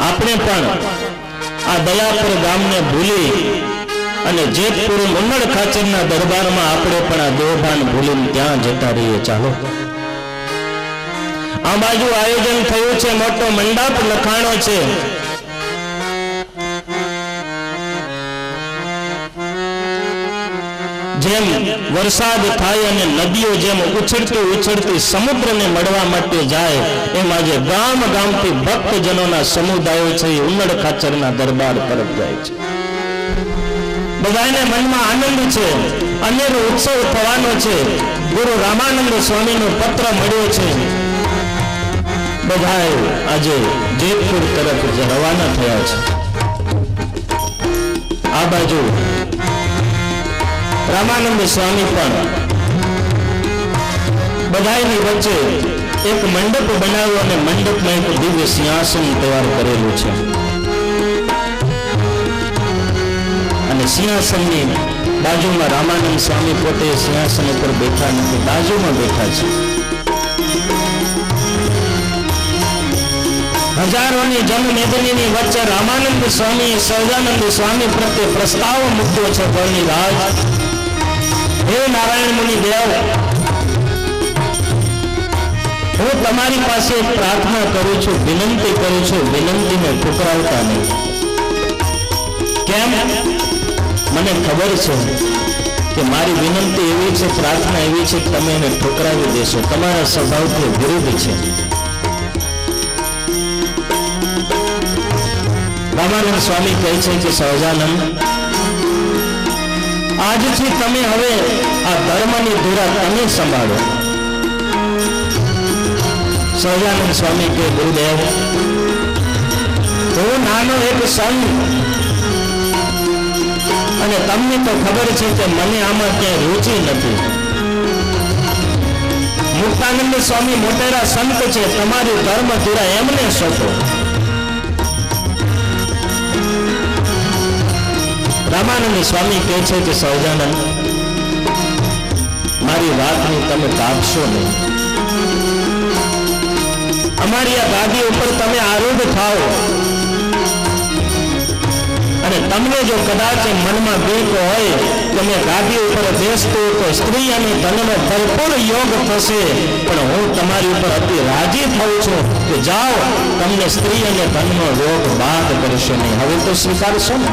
આપણે પણ આ દયાપુર ગામને ભૂલી અને જેતપુર મુન્નડ ખાચરના દરબારમાં આપણે પણ આ દેવભાન ભૂલીને ત્યાં જતા રહીએ. ચાલો, આ બાજુ આયોજન થયું છે, મોટો મંડપ લખાણો છે. જેમ વરસાદ થાય અને નદીઓ જેમ ઉછળતી ઉછળતી સમુદ્રને મળવા માટે જાય, એમ આજે ગામ ગામથી ભક્તજનોના સમુદાયો છે એ ઉન્નડ ખાચરના દરબાર તરફ જાય છે. બધાને મનમાં આનંદ છે, અનેરો ઉત્સવ થવાનો છે. ગુરુ રામાનંદ સ્વામીનો પત્ર મળ્યો છે. બધાએ આજે જેતપુર તરફ રવાના થયા છે. આ બાજુ રામાનંદ સ્વામી પણ બધાની વચ્ચે એક મંડપ બનાવ્યો અને મંડપમાં એક દિવ્ય સિંહાસન તૈયાર કરેલું છે. અને સિંહાસનની બાજુમાં રામાનંદ સ્વામી પોતે સિંહાસન ઉપર બેઠા નથી, બાજુમાં બેઠા છે. હજારોની જનમેદનીની વચ્ચે રામાનંદ સ્વામી સહજાનંદ સ્વામી પ્રત્યે પ્રસ્તાવ મૂક્યો છે. ભવની રાજ, હે નારાયણ મુનિ દેવ, હું તમારી પાસે પ્રાર્થના કરું છું, વિનંતી કરું છું, વિનંતીને ઠુકરાવતા નહીં. કેમ? મને ખબર છે કે મારી વિનંતી એવી છે, પ્રાર્થના એવી છે કે તમે એને ઠુકરાવી દેશો. તમારા સ્વભાવથી વિરુદ્ધ છે. રામાનંદ સ્વામી કહે છે કે સહજાનંદ, આજથી તમે હવે આ ધર્મની ધુરા તમે સંભાળો. સહજાનંદ સ્વામી કે ગુરુદેવ, હું નાનો એક સંત, અને તમને તો ખબર છે કે મને આમાં ક્યાંય રુચિ નથી. મુક્તાનંદ સ્વામી મોટેરા સંત છે, તમારી ધર્મ ધુરા એમને સોંપો. રામાનંદ સ્વામી કહે છે કે સહજાનંદ, મારી વાતની તમે કાપશો નહીં. અમારી આ ગાદી ઉપર તમે આરૂઢ થાઓ અને તમને જો કદાચ મનમાં બીક હોય કે મેં ગાદી ઉપર બેસતો તો સ્ત્રી અને ધનનો ભરપૂર યોગ થશે, પણ હું તમારી ઉપર અતિ રાજી થાઉં છું કે જાઓ, તમને સ્ત્રી અને ધનનો યોગ બાદ કરશે નહીં. હવે તો સ્વીકારશો ને?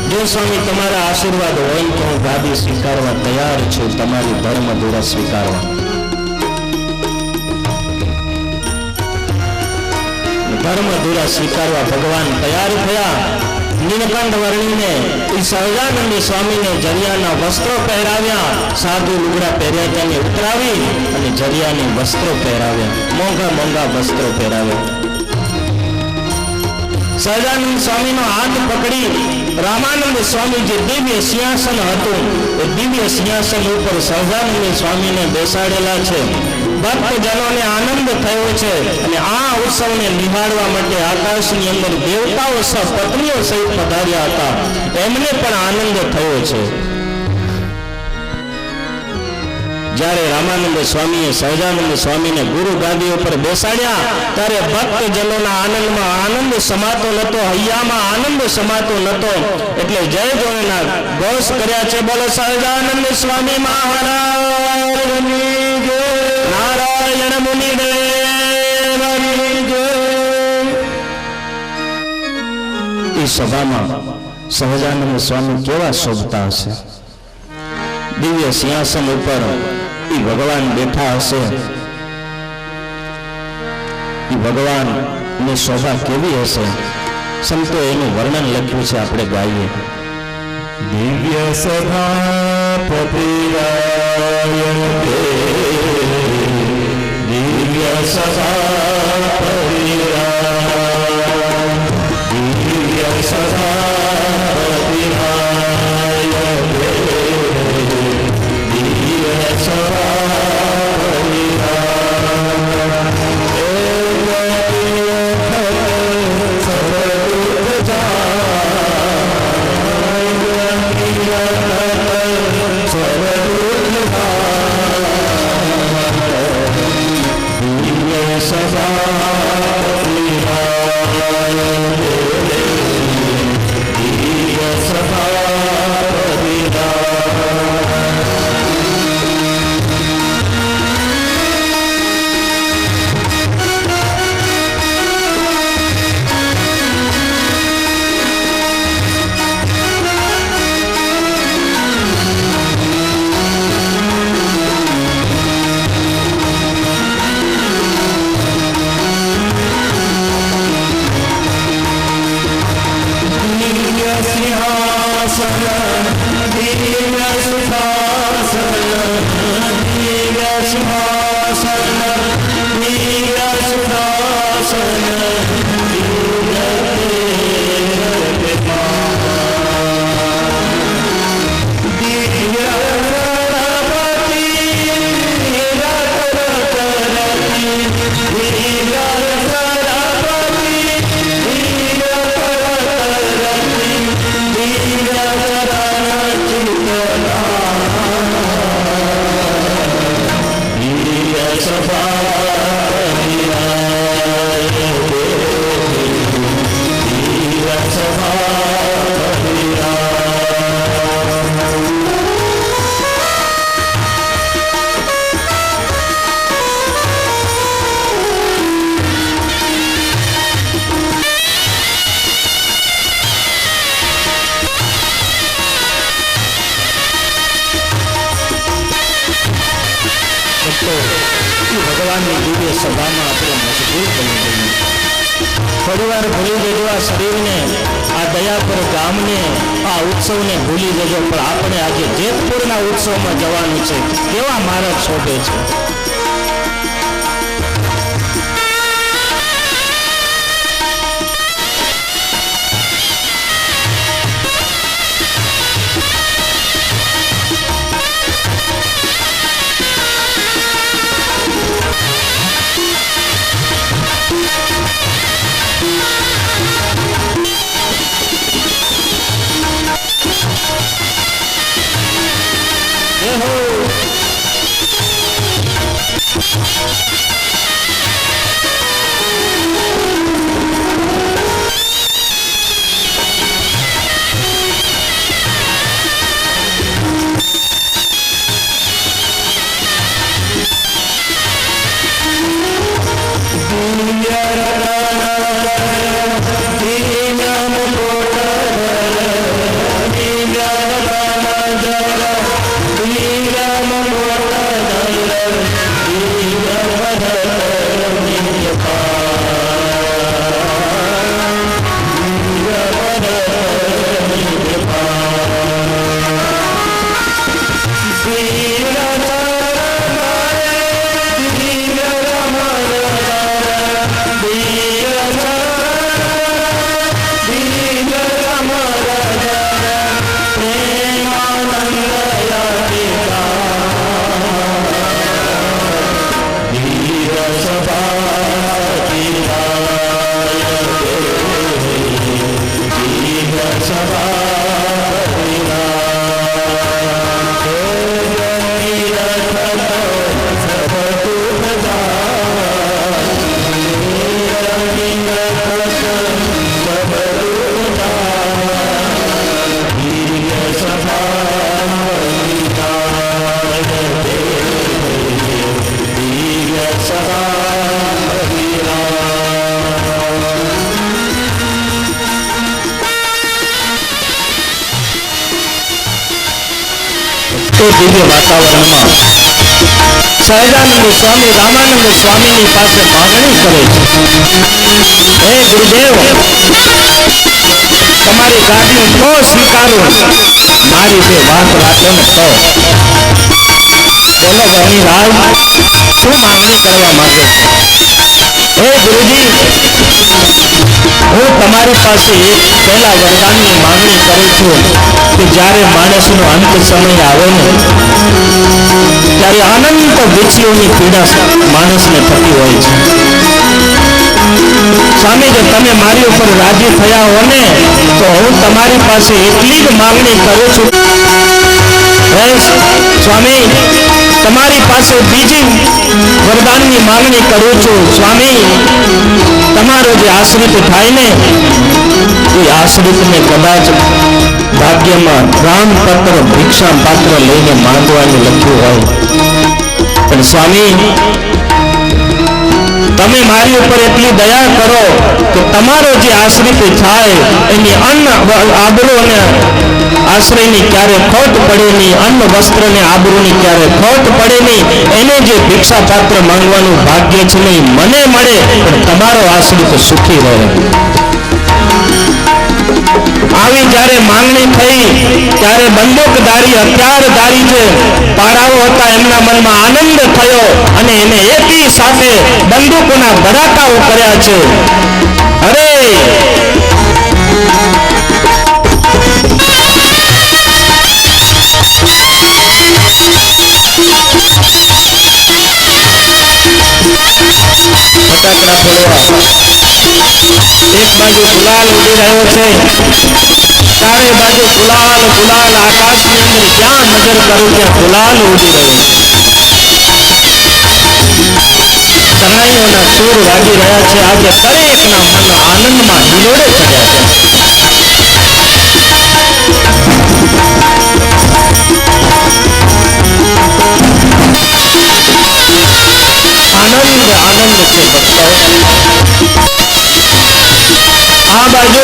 જો સ્વામી તમારા આશીર્વાદ હોય તો હું ગાદી સ્વીકારવા તૈયાર છું, તમારી ધર્મ ધુરા સ્વીકારવા. ધર્મ ધુરા સ્વીકારવા ભગવાન તૈયાર થયા. નીલકંઠ વર્ણીને સહજાનંદ સ્વામીને જરિયાના વસ્ત્રો પહેરાવ્યા, સાધુ લુગડા પહેર્યા, તેને ઉતરાવી અને જરિયાની વસ્ત્રો પહેરાવ્યા, મોંઘા મોંઘા વસ્ત્રો પહેરાવ્યા. સહજાનંદ સ્વામીનો હાથ પકડી રામાનંદ સ્વામી જે દિવ્ય સિંહાસન હતું એ દિવ્ય સિંહાસન ઉપર સહજાનંદ સ્વામીને બેસાડેલા છે. ભક્તજનોને આનંદ થયો છે અને આ ઉત્સવને નિહાળવા માટે આકાશની અંદર દેવતાઓ પત્નીઓ સહિત પધાર્યા હતા, એમને પણ આનંદ થયો છે. જ્યારે રામાનંદ સ્વામીએ સહજાનંદ સ્વામીને ગુરુ ગાદી ઉપર બેસાડ્યા ત્યારે ભક્તજનોના આનંદમાં આનંદ સમાતો નતો, હૈયામાં આનંદ સમાતો નતો. એટલે જય જોનાર ઘોષ કર્યા છે, બોલો સહજાનંદ સ્વામી મહારાજની જય, નારાયણ મુનિ દેવની જય. એ સભામાં સહજાનંદ સ્વામી કેવા શોભતા હશે. દિવ્ય સિંહાસન ઉપર એ ભગવાન બેઠા હશે. એ ભગવાન ની શોભા કેવી હશે, સંતો એનું વર્ણન લખ્યું છે, આપણે ગાઈએ. દિવ્ય સભાપતિ દિવ્ય સભાપતિ દિવ્ય સભાપતિ ભગવાનની દિવ્ય સભામાં આપણે મજબૂર બની જઈએ. થોડીવાર ભૂલી જજો આ શરીરને, આ દયાપુર ગામને, આ ઉત્સવને ભૂલી જજો. પણ આપણે આજે જેતપુરના ઉત્સવમાં જવાનું છે. કેવા મહારાજ શોભે છે. દિવ્ય વાતાવરણમાં સહજાનંદ સ્વામી રામાનંદ સ્વામીની પાસે માગણી કરે છે, હે ગુરુદેવ, તમારી ગાદી તો સ્વીકારો, મારી જે વાત રાખો ને તો. બોલો વણિરાજ, શું માંગણી કરવા માંગે છે? હે ગુરુજી, હું તમારી પાસે એક પહેલા વરદાનની માંગણી કરું છું કે જ્યારે માણસનો અંત સમય આવે ને ત્યારે અનંત વિચિઓની પીડા માણસને થતી હોય છે. સ્વામી, જો તમે મારી ઉપર રાજી થયા હો ને તો હું તમારી પાસે એટલી જ માંગણી કરું છું. હે સ્વામી, તમારી પાસે બીજી વરદાનની માંગણી કરું છું. સ્વામી, તમારો જે આશ્રિત થાય ને એ આશ્રિતને કદાચ ભાગ્યમાં રામપત્ર ભિક્ષા પાત્ર લઈને માંગવાનું લખ્યું હોય, પણ સ્વામી, તમે મારી ઉપર એટલી દયા કરો કે તમારો જે આશ્રિત થાય એની અન્ન આબરૂ અને આશ્રયની ક્યારે ખોટ પડે નહીં, અન્ન વસ્ત્ર ને આબરૂની ક્યારે ખોટ પડે નહીં. એને જે ભિક્ષા પાત્ર માંગવાનું ભાગ્ય છે નહીં મને મળે, પણ તમારો આશ્રિત સુખી રહે. આવી જ્યારે માંગણી થઈ ત્યારે બંદૂકધારી હથિયારધારી જે પારાઓ હતા એમના મનમાં આનંદ થયો અને એને એકી સાથે બંદૂકોના ભડાકાઓ કર્યા છે. અરે ફટાકડા ફોડવા, એક બાજુ ગુલાલ ઉડી રહ્યો છે, ચારે બાજુ ગુલાલ ગુલાલ, આકાશની અંદર જ્યાં નજર કરું ત્યાં ગુલાલ ઉડી રહ્યો છે. શરણાઈઓના સૂર વાગી રહ્યા છે. આજે દરેકના મન આનંદમાં હિલોડે ચડ્યા છે. આનંદ આનંદ છે ભક્તો. આ બાજુ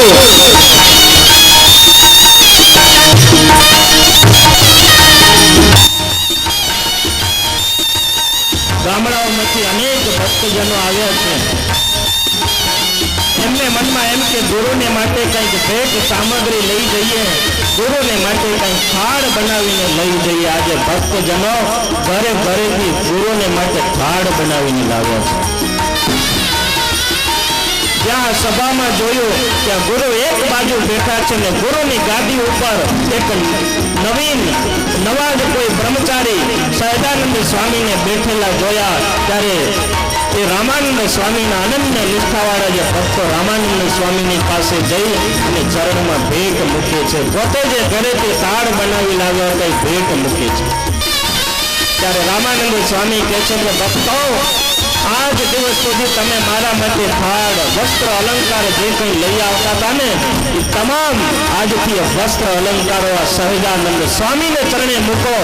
ગામડાઓમાંથી અનેક ભક્તજનો આવ્યા છે. એમને મનમાં એમ કે ગુરુને માટે કંઈક ભેટ સામગ્રી લઈ જઈએ, ગુરુને માટે કંઈક થાળ બનાવીને લઈ જઈએ. આજે ભક્તજનો ઘરે ઘરેથી ગુરુને માટે થાળ બનાવીને લાવ્યા છે. જ્યાં સભામાં જોયું ત્યાં ગુરુ એક બાજુ બેઠા છે ને ગુરુની ગાદી ઉપર એક નવા જ કોઈ બ્રહ્મચારી સહજાનંદ સ્વામીને બેઠેલા જોયા ત્યારે એ રામાનંદ સ્વામીના અનન્ય નિષ્ઠાવાળા જે ભક્તો રામાનંદ સ્વામીની પાસે જઈ અને ચરણમાં ભેટ મૂકે છે. પોતે જે ઘરેથી થાળ બનાવી લાવ્યા હતા એ ભેટ મૂકે છે. ત્યારે રામાનંદ સ્વામી કહે છે કે ભક્તો, આજ દિવસ સુધી તમે મારા માટે થાળ, વસ્ત્ર, અલંકાર જે કંઈ લઈ આવતા હતા ને એ તમામ આજથી વસ્ત્ર અલંકારો આ સહજાનંદ સ્વામીને ચરણે મૂકો.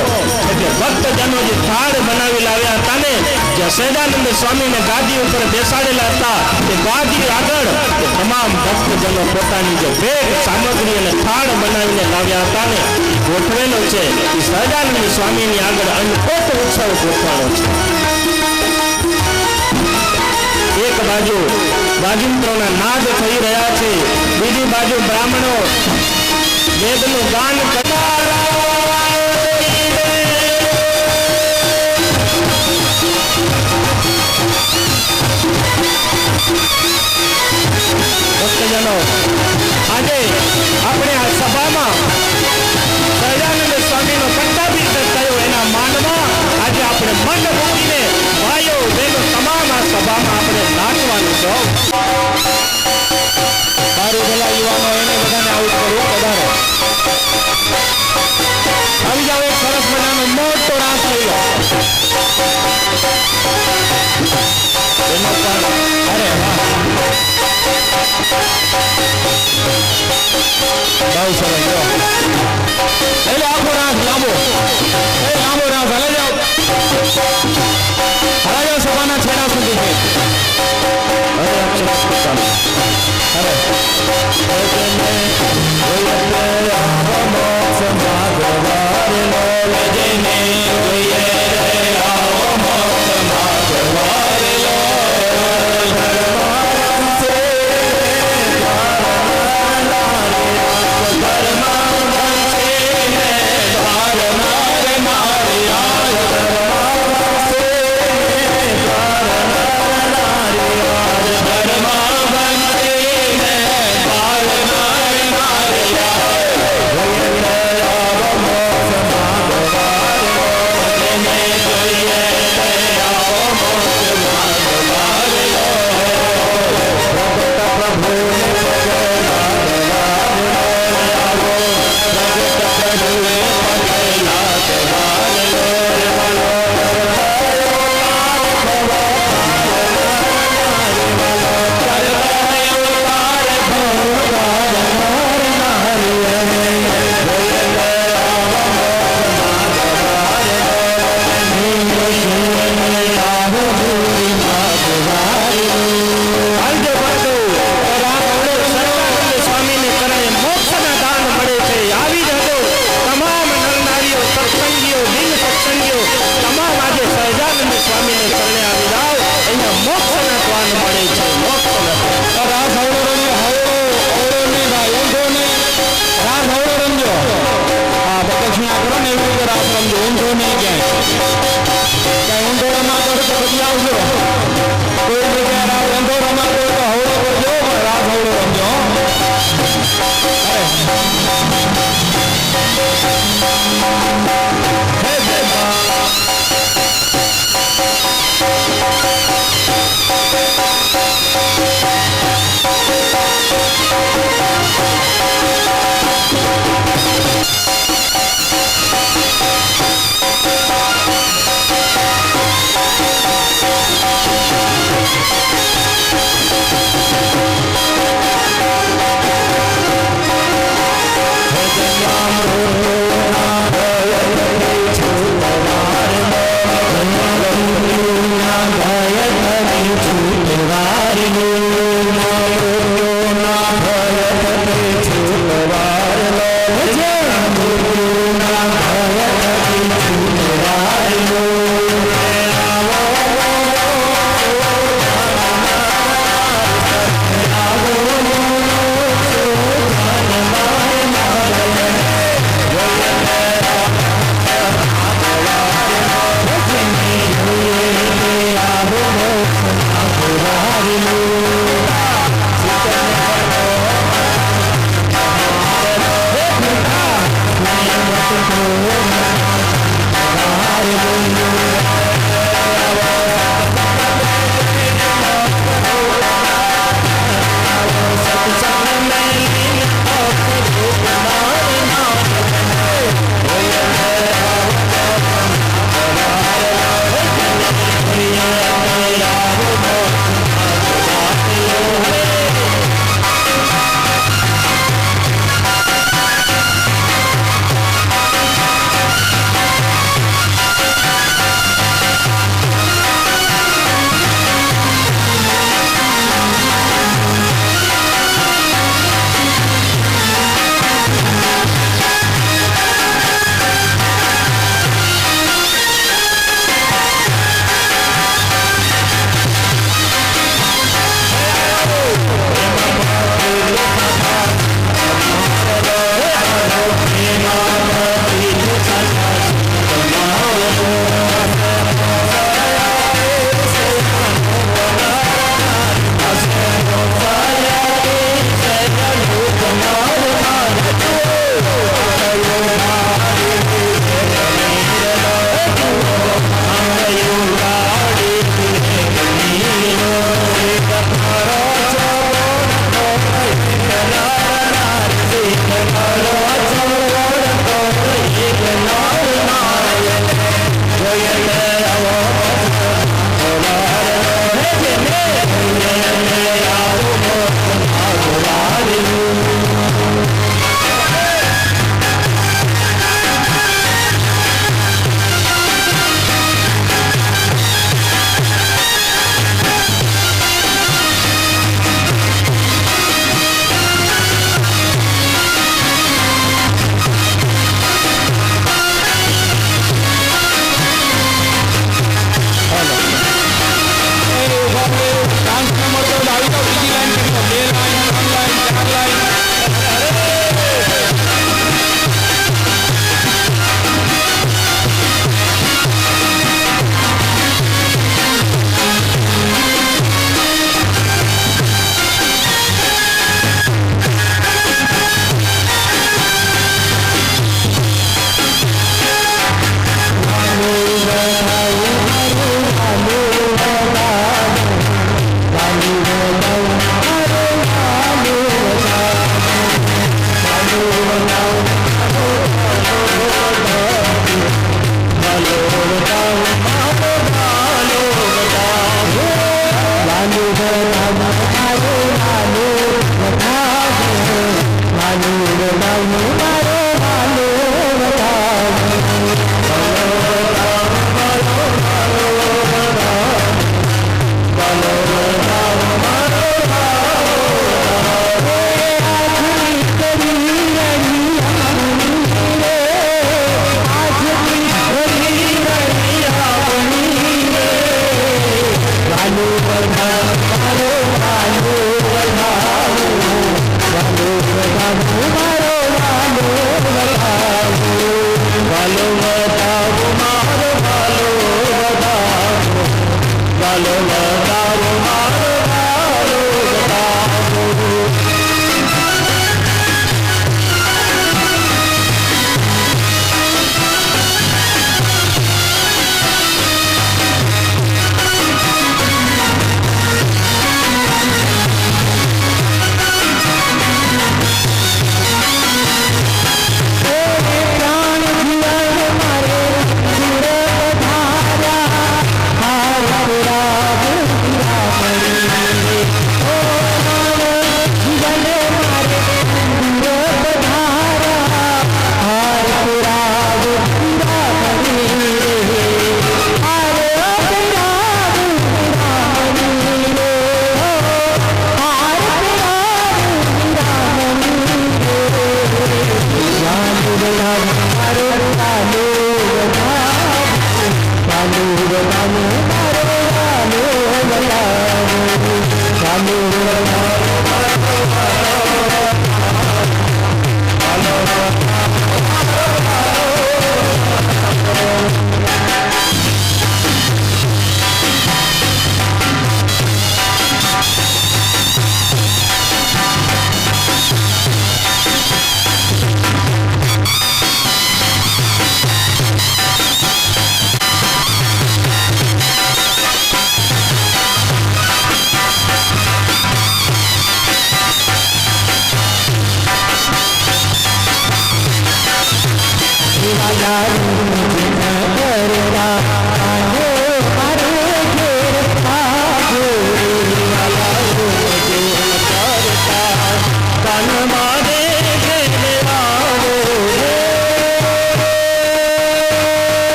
એટલે ભક્તજનો જે થાળ બનાવી લાવ્યા હતા ને, જે સહજાનંદ સ્વામીને ગાદી ઉપર બેસાડેલા હતા તે ગાદી આગળ તે તમામ ભક્તજનો પોતાની જે ભેટ સામગ્રી અને થાળ બનાવીને લાવ્યા હતા ને ગોઠવેલો છે. એ સહજાનંદ સ્વામીની આગળ અન્નકોટ ઉત્સવ ગોઠવાનો છે. એક બાજુ વાજિંત્રોના નાદ થઈ રહ્યા છે, બીજી બાજુ બ્રાહ્મણો વેદનું ગાન કરતા. ભક્તજનો, આજે આપણે આ સભામાં સહજાનંદ સ્વામીનો પટ્ટાભિષેક થયો એના માનમાં આજે આપણે મન મૂકીને ભાઈઓ બહેનો તમામ આ બહુ સરસ જો એટલે આખો રાસ લાંબો રાસ હાલે જાઓ સભાના છેડા સુધી છે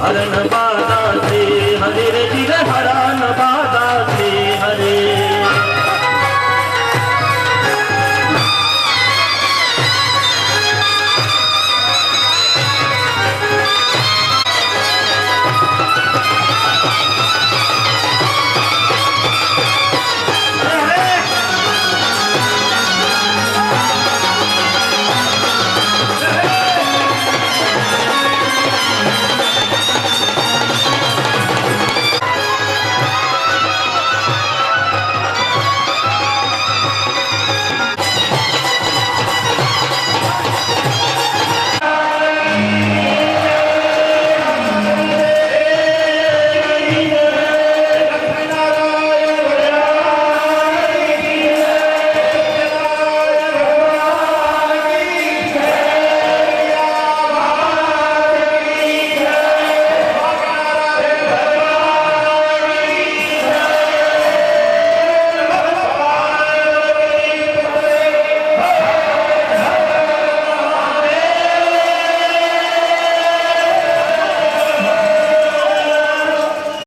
हरण बाधा से हरे रे हरा